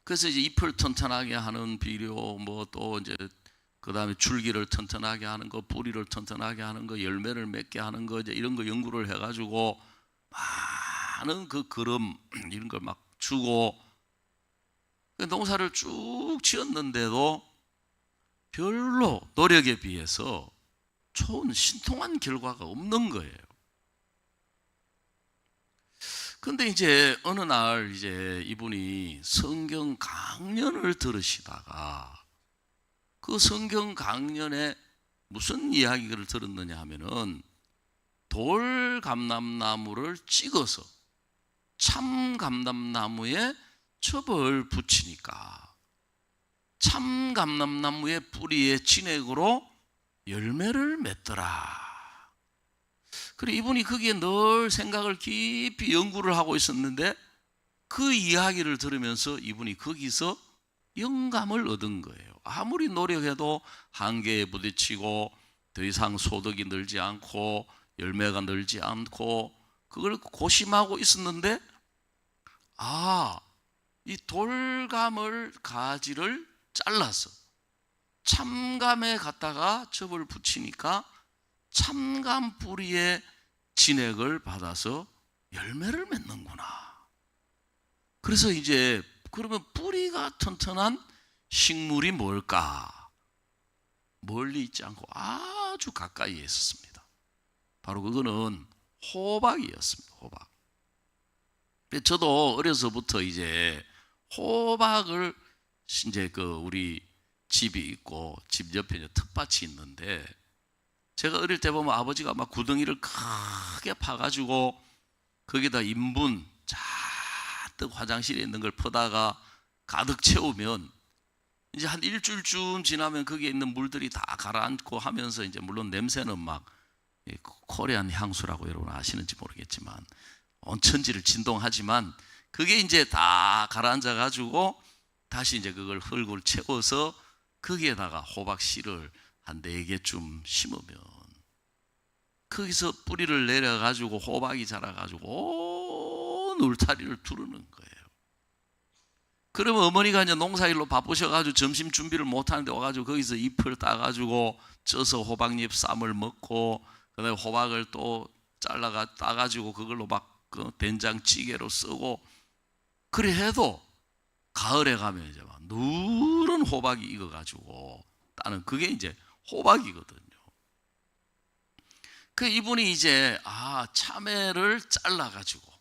그래서 이제 잎을 튼튼하게 하는 비료, 뭐 또 이제 그 다음에 줄기를 튼튼하게 하는 거, 뿌리를 튼튼하게 하는 거, 열매를 맺게 하는 거, 이제 이런 거 연구를 해가지고 많은 그 그름 이런 걸 막 주고 농사를 쭉 지었는데도 별로 노력에 비해서 좋은 신통한 결과가 없는 거예요. 근데 이제 어느 날 이제 이분이 성경 강연을 들으시다가 그 성경 강연에 무슨 이야기를 들었느냐 하면은 돌감람나무를 찍어서 참감람나무에 첩을 붙이니까 참감람나무의 뿌리의 진액으로 열매를 맺더라. 그리고 이분이 거기에 늘 생각을 깊이 연구를 하고 있었는데 그 이야기를 들으면서 이분이 거기서 영감을 얻은 거예요. 아무리 노력해도 한계에 부딪히고 더 이상 소득이 늘지 않고 열매가 늘지 않고 그걸 고심하고 있었는데 이 돌감을 가지를 잘라서 참감에 갖다가 첩을 붙이니까 참감 뿌리의 진액을 받아서 열매를 맺는구나. 그래서 이제 그러면 뿌리가 튼튼한 식물이 뭘까? 멀리 있지 않고 아주 가까이에 있었습니다. 바로 그거는 호박이었습니다. 호박. 저도 어려서부터 이제 호박을 이제 그 우리 집이 있고 집 옆에 이제 텃밭이 있는데 제가 어릴 때 보면 아버지가 막 구덩이를 크게 파가지고 거기다 인분 잔뜩 화장실에 있는 걸 퍼다가 가득 채우면 이제 한 일주일쯤 지나면 거기에 있는 물들이 다 가라앉고 하면서 이제 물론 냄새는 막 코리안 향수라고 여러분 아시는지 모르겠지만 온 천지를 진동하지만 그게 이제 다 가라앉아 가지고 다시 이제 그걸 흙을 채워서 거기에다가 호박 씨를 한 4개쯤 심으면 거기서 뿌리를 내려 가지고 호박이 자라 가지고 온 울타리를 두르는 거예요. 그러면 어머니가 이제 농사일로 바쁘셔 가지고 점심 준비를 못 하는데 와 가지고 거기서 잎을 따 가지고 쪄서 호박잎 쌈을 먹고 그다음에 호박을 또 잘라가 따 가지고 그걸로 막 그 된장찌개로 쓰고 그래 해도 가을에 가면 이제 막 누런 호박이 익어 가지고 따는 그게 이제 호박이거든요. 그 이분이 이제 참외를 잘라 가지고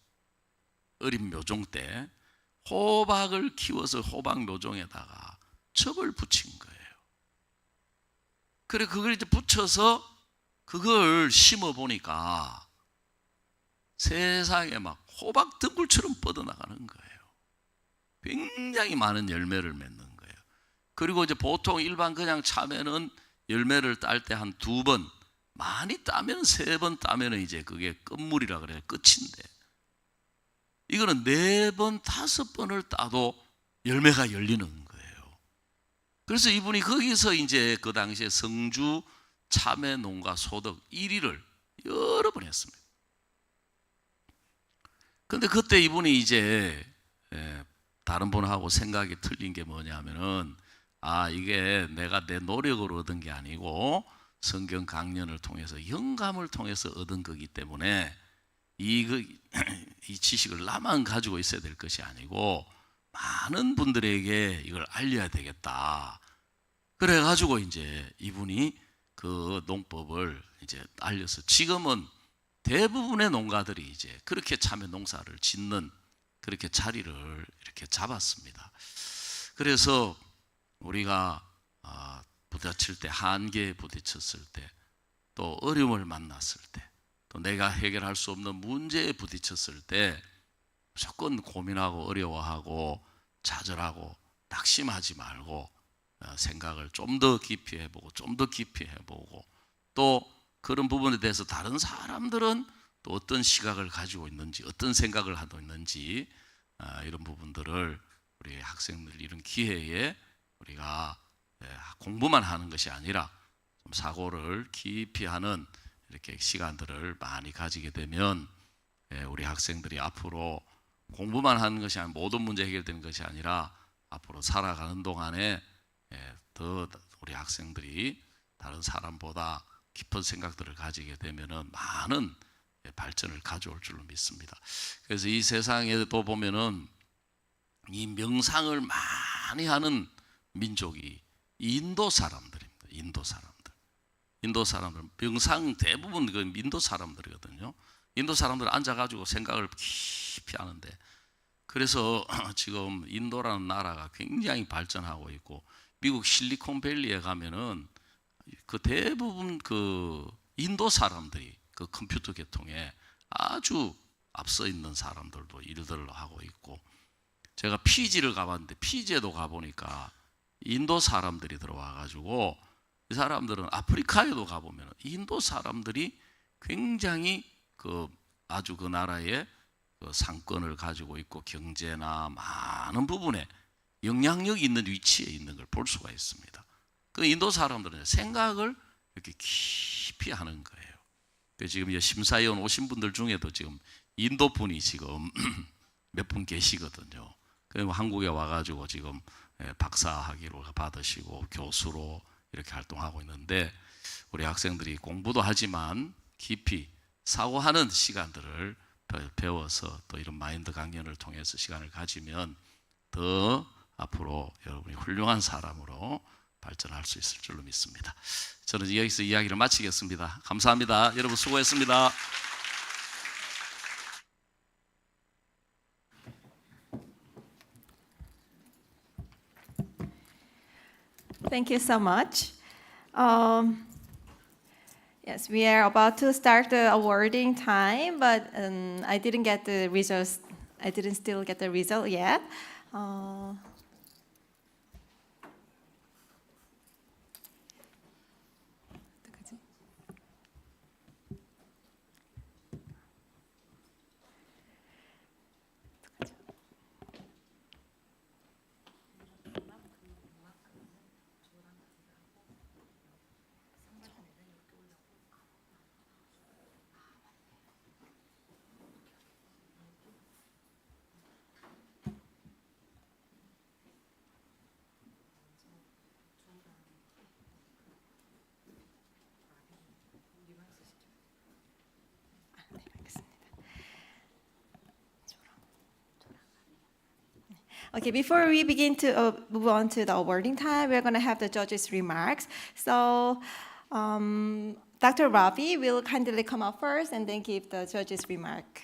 어린 묘종 때 호박을 키워서 호박 묘종에다가 첩을 붙인 거예요. 그래 그걸 이제 붙여서 그걸 심어 보니까 세상에 막 호박 덩굴처럼 뻗어나가는 거예요. 굉장히 많은 열매를 맺는 거예요. 그리고 이제 보통 일반 그냥 참외는 열매를 딸 때 한 2번, 많이 따면 3번 따면 이제 그게 끝물이라 그래요. 끝인데 이거는 4번, 5번을 따도 열매가 열리는 거예요. 그래서 이분이 거기서 이제 그 당시에 성주 참외 농가 소득 1위를 여러 번 했습니다. 근데 그때 이분이 이제 다른 분하고 생각이 틀린 게 뭐냐면은 이게 내가 내 노력으로 얻은 게 아니고 성경 강연을 통해서 영감을 통해서 얻은 거기 때문에 이 지식을 나만 가지고 있어야 될 것이 아니고 많은 분들에게 이걸 알려야 되겠다. 그래가지고 이제 이분이 그 농법을 이제 알려서 지금은 대부분의 농가들이 이제 그렇게 참외 농사를 짓는 그렇게 자리를 이렇게 잡았습니다. 그래서 우리가 부딪힐 때, 한계에 부딪혔을 때, 또 어려움을 만났을 때, 또 내가 해결할 수 없는 문제에 부딪혔을 때 무조건 고민하고 어려워하고 좌절하고 낙심하지 말고 생각을 좀 더 깊이 해보고 좀 더 깊이 해보고 또 그런 부분에 대해서 다른 사람들은 또 어떤 시각을 가지고 있는지 어떤 생각을 하고 있는지 이런 부분들을 우리 학생들 이런 기회에 우리가 공부만 하는 것이 아니라 좀 사고를 깊이 하는 이렇게 시간들을 많이 가지게 되면 우리 학생들이 앞으로 공부만 하는 것이 아니라 모든 문제 해결되는 것이 아니라 앞으로 살아가는 동안에 더 우리 학생들이 다른 사람보다 깊은 생각들을 가지게 되면은 많은 발전을 가져올 줄로 믿습니다. 그래서 이 세상에도 보면은 이 명상을 많이 하는 민족이 인도 사람들입니다. 인도 사람들 명상 대부분 그 인도 사람들이거든요. 인도 사람들 앉아가지고 생각을 깊이 하는데 그래서 지금 인도라는 나라가 굉장히 발전하고 있고 미국 실리콘밸리에 가면은 그 대부분 그 인도 사람들이 그 컴퓨터 계통에 아주 앞서 있는 사람들도 일들을 하고 있고 제가 피지를 가봤는데 피지에도 가보니까 인도 사람들이 들어와 가지고 이 사람들은 아프리카에도 가보면 인도 사람들이 굉장히 그 아주 그 나라의 그 상권을 가지고 있고 경제나 많은 부분에 영향력 있는 위치에 있는 걸 볼 수가 있습니다. 그 인도 사람들은 생각을 이렇게 깊이 하는 거예요. 지금 심사위원 오신 분들 중에도 지금 인도 분이 지금 몇 분 계시거든요. 그리고 한국에 와가지고 지금 박사학위로 받으시고 교수로 이렇게 활동하고 있는데 우리 학생들이 공부도 하지만 깊이 사고하는 시간들을 배워서 또 이런 마인드 강연을 통해서 시간을 가지면 더 앞으로 여러분이 훌륭한 사람으로 발전할 수 있을 줄로 믿습니다. 저는 여기서 이야기를 마치겠습니다. 감사합니다. 여러분 수고했습니다. Thank you so much. Yes, we are about to start the awarding time, but I didn't get the results. I didn't still get the result yet. Okay, before we begin to move on to the awarding time, we're going to have the judges' remarks. So, Dr. Ravi will kindly come up first and then give the judges' remark.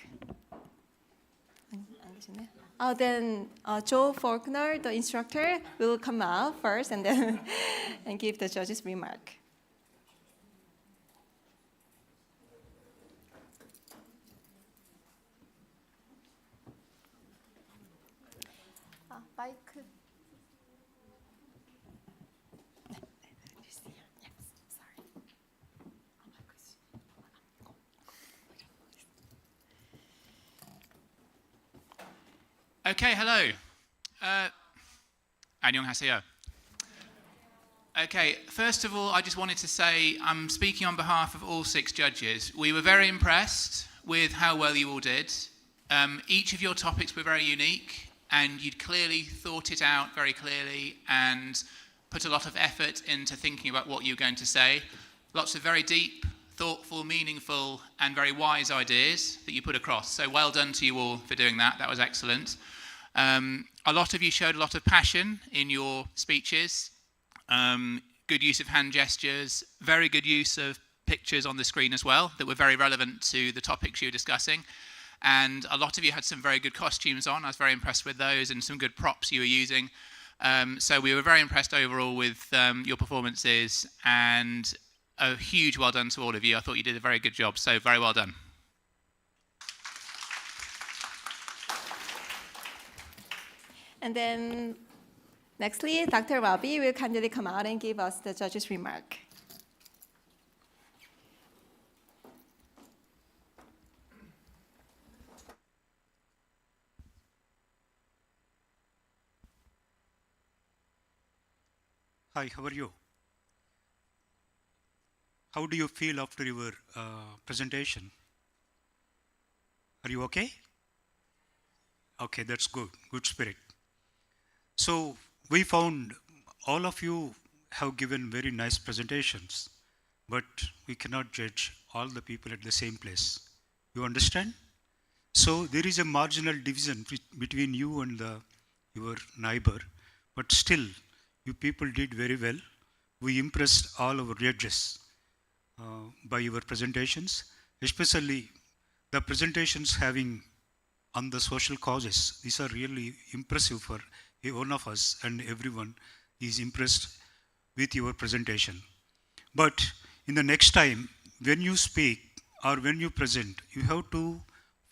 Then Joe Faulkner, the instructor, will come out first and then and give the judges' remark. 마이크. Okay, hello. 안녕하세요. Okay, first of all, I just wanted to say I'm speaking on behalf of all 6 judges. We were very impressed with how well you all did. Each of your topics were very unique, and you'd clearly thought it out very clearly and put a lot of effort into thinking about what you were going to say. Lots of very deep, thoughtful, meaningful, and very wise ideas that you put across. So well done to you all for doing that. That was excellent. A lot of you showed a lot of passion in your speeches. Good use of hand gestures, very good use of pictures on the screen as well that were very relevant to the topics you were discussing. And a lot of you had some very good costumes on. I was very impressed with those, and some good props you were using. So we were very impressed overall with your performances, and a huge well done to all of you. I thought you did a very good job, so very well done. And then nextly, Dr. Wabi will kindly come out and give us the judge's remark. Hi, how are you? How do you feel after your presentation? Are you okay? Okay, that's good. Good spirit. So we found all of you have given very nice presentations, but we cannot judge all the people at the same place. You understand? So there is a marginal division between you and your neighbor, but still, you people did very well. We impressed all our judges by your presentations, especially the presentations having on the social causes. These are really impressive for one of us, and everyone is impressed with your presentation. But in the next time, when you speak or when you present, you have to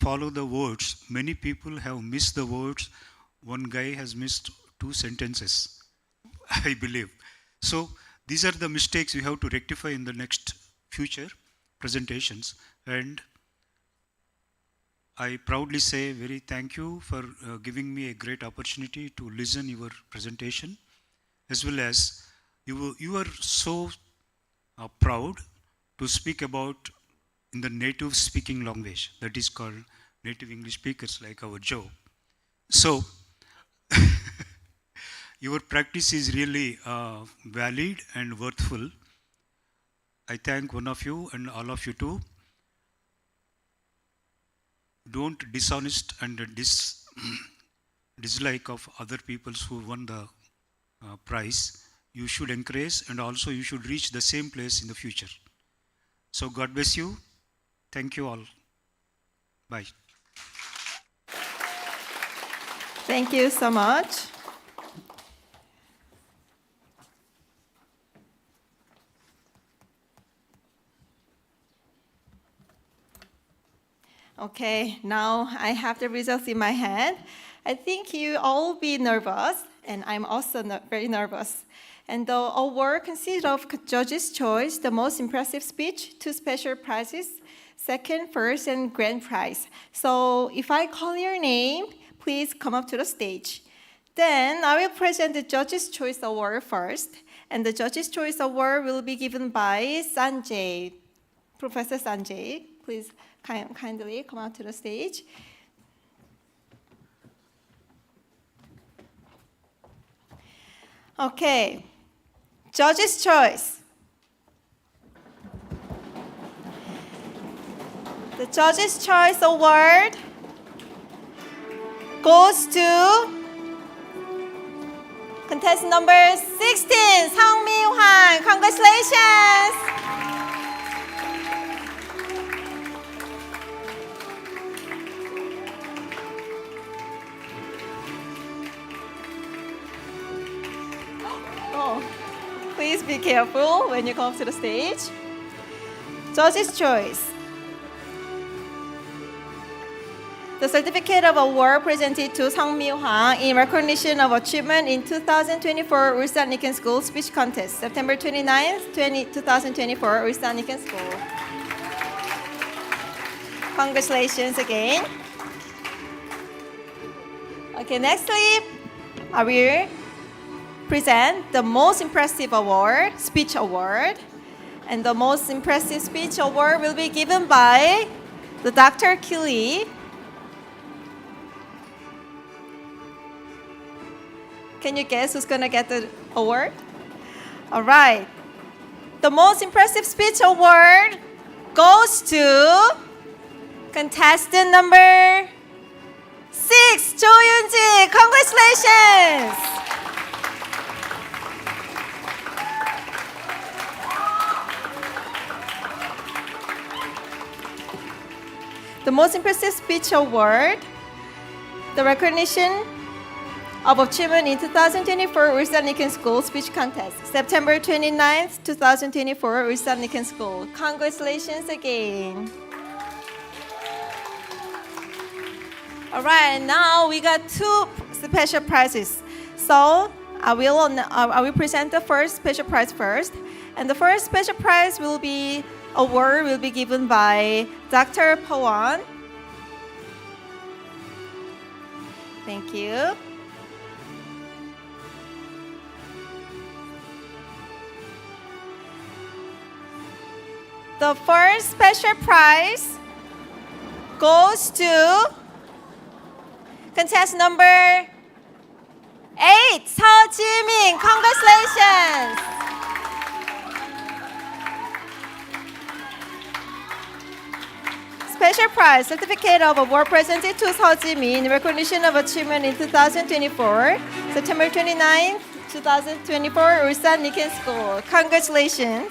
follow the words. Many people have missed the words. One guy has missed 2 sentences, I believe. So these are the mistakes you have to rectify in the next future presentations. And I proudly say very thank you for giving me a great opportunity to listen your presentation, as well as you are so proud to speak about in the native speaking language, that is called native English speakers like our Joe. So your practice is really valid and worthwhile. I thank one of you and all of you too. Don't dishonest and dislike of other people who won the prize. You should encourage, and also you should reach the same place in the future. So God bless you. Thank you all. Bye. Thank you so much. Okay, now I have the results in my hand. I think you all be nervous, and I'm also very nervous. And the award consists of judge's choice, the most impressive speech, 2 special prizes, second, first, and grand prize. So if I call your name, please come up to the stage. Then I will present the judge's choice award first, and the judge's choice award will be given by Sanjay, Professor Sanjay. Please kindly come out to the stage. Okay, judge's choice. The judge's choice award goes to contestant number 16, Sang Mi-hwan. Congratulations! Please be careful when you come to the stage. Judge's choice. The certificate of award presented to Sang Mi-hwan in recognition of achievement in 2024 울산링컨 School Speech Contest, September 29th, 2024, 울산링컨 School. Congratulations again. Okay, nextly, I will present the most impressive award, speech award. And the most impressive speech award will be given by the Dr. Keeley. Can you guess who's gonna get the award? All right. The most impressive speech award goes to contestant number 6, Jo Yoon-ji. Congratulations! the Most Impressive Speech Award, the recognition of achievement in 2024 울산링컨 School Speech Contest, September 29th, 2024, 울산링컨 School. Congratulations again. All right, now we got two special prizes. So I will present the first special prize first, and the first special prize will be award will be given by Dr. Pawan. Thank you. The first special prize goes to contest number 8, 서지민. Congratulations. Special prize, certificate of award presented to 서지민 in recognition of achievement in 2024, September 29, 2024, 울산링컨 School. Congratulations.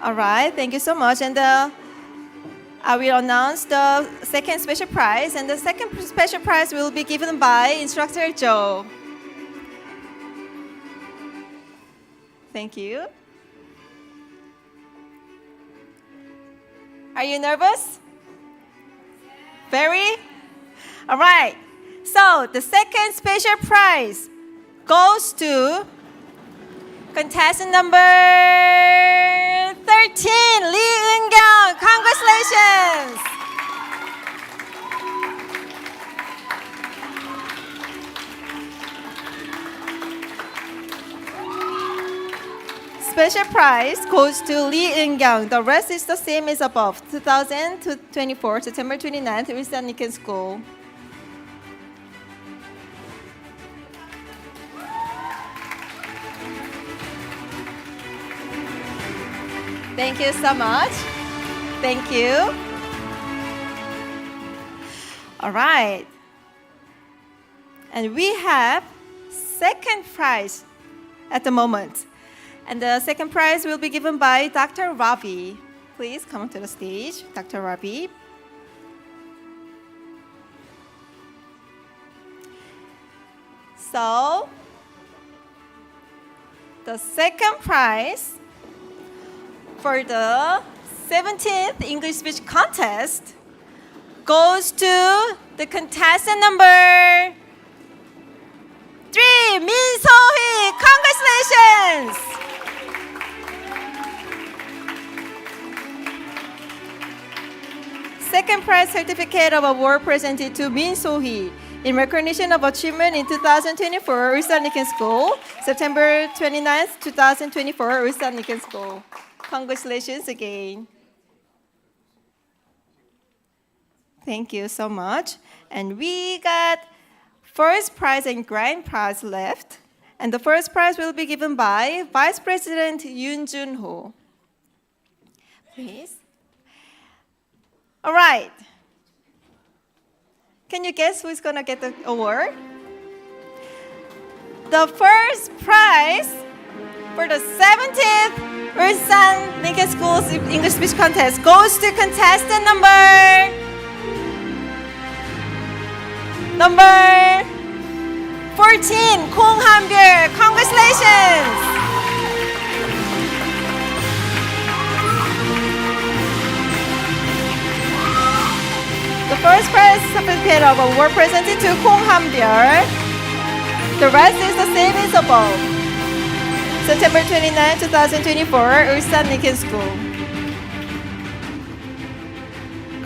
All right, thank you so much. And I will announce the second special prize, and the second special prize will be given by Instructor Joe. Thank you. Are you nervous? Very? All right. So the second special prize goes to contestant number 13, Lee Eun-kyung. Congratulations. Special prize goes to Lee Eun-kyung. The rest is the same as above. 2024, September 29th, 울산링컨 School. Thank you so much. Thank you. All right. And we have second prize at the moment. And the second prize will be given by Dr. Ravi. Please come to the stage, Dr. Ravi. So, the second prize for the 17th English Speech Contest goes to the contestant number 3, Min So-hee. Congratulations! Second prize certificate of award presented to Min So-hee in recognition of achievement in 2024 울산링컨 School, September 29th, 2024, 울산링컨 School. Congratulations again. Thank you so much. And we got first prize and grand prize left. And the first prize will be given by Vice President Yoon Jun-ho. Please. All right. Can you guess who's going to get the award? The first prize for the 17th 울산링컨 School's English Speech Contest goes to contestant number 14, Kong Han-byul. Congratulations! The first prize certificate of award presented to Kong Han-byul. The rest is the same as above. September 29, 2024, 울산링컨 School.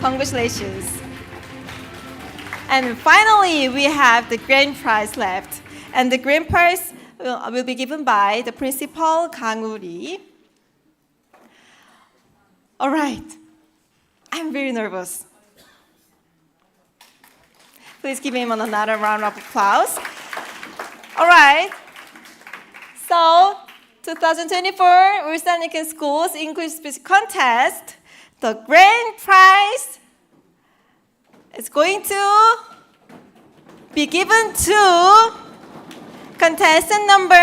Congratulations. And finally, we have the grand prize left. And the grand prize will be given by the principal, Kang Uri. All right. I'm very nervous. Please give him another round of applause. All right. So, 2024 울산링컨 School's English Speech Contest, the grand prize is going to be given to contestant number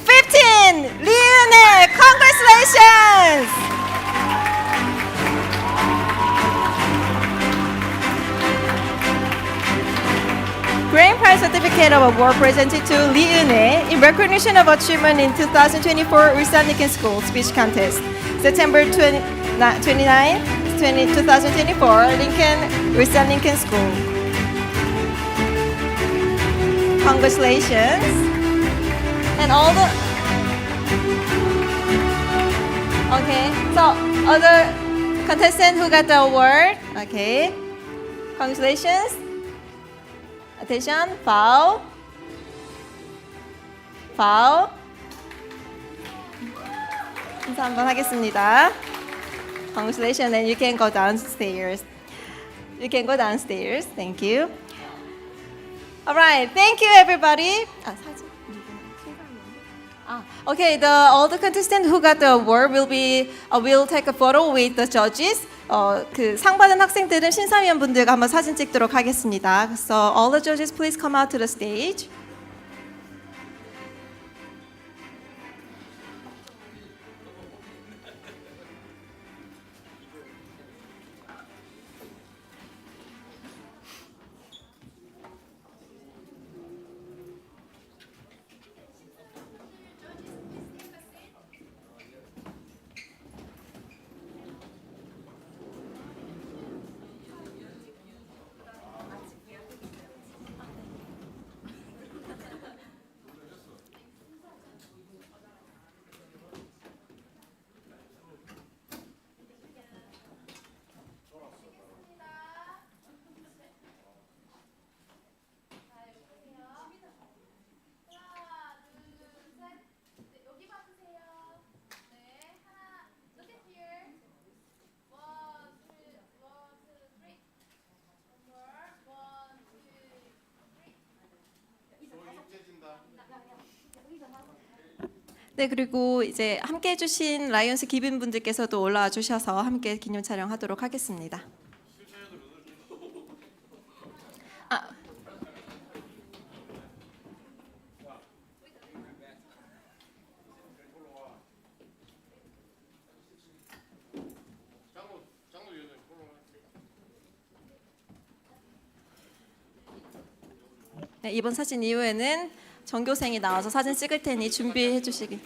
15, Lee Eun-hae. Congratulations! certificate of award presented to Lee Eun-hye in recognition of achievement in 2024 울산링컨 School Speech Contest. September 29, 2024, 울산링컨 School. Congratulations. And all the... Okay, so other contestant who got the award. Okay, congratulations. Attention, foul. Foul. 인사 한번 하겠습니다. Congratulations, and you can go downstairs. You can go downstairs. Thank you. All right, thank you, everybody. Okay, all the contestants who got the award will take a photo with the judges. 그 상 받은 학생들은 심사위원분들과 한번 사진 찍도록 하겠습니다. So all the judges, please come out to the stage. 네, 그리고 이제 함께 해주신 라이온스 기빈분들께서도 올라와 주셔서 함께 기념 촬영하도록 하겠습니다. 네, 이번 사진 이후에는 전교생이 나와서 사진 찍을 테니 준비해 주시기.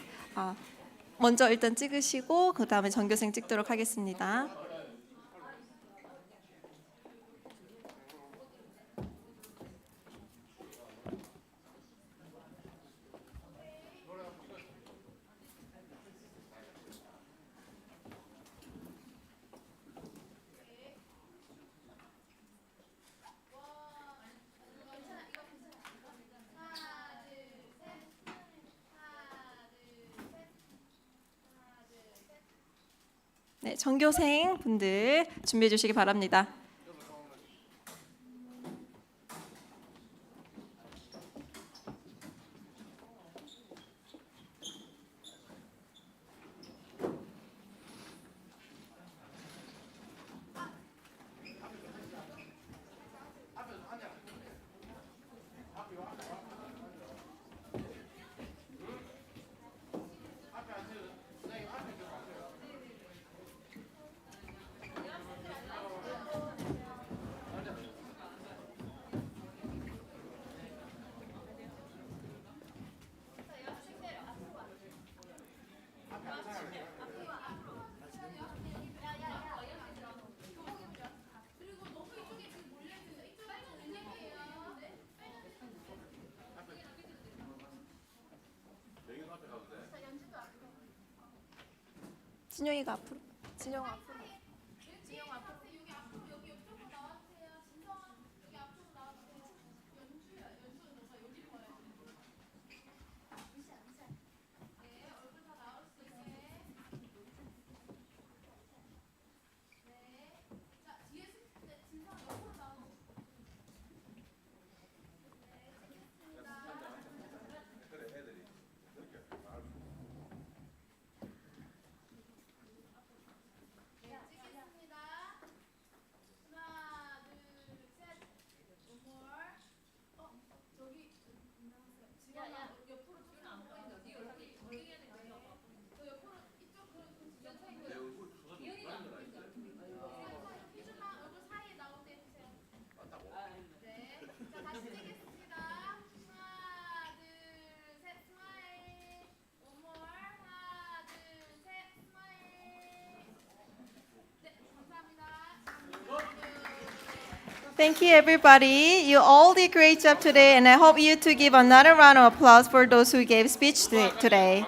먼저 일단 찍으시고 그 다음에 전교생 찍도록 하겠습니다. 네, 전교생 분들 준비해 주시기 바랍니다. 진영이가 앞으로. 진영 앞으로. 진영 앞으로. Thank you, everybody. You all did a great job today, and I hope you to give another round of applause for those who gave speech today.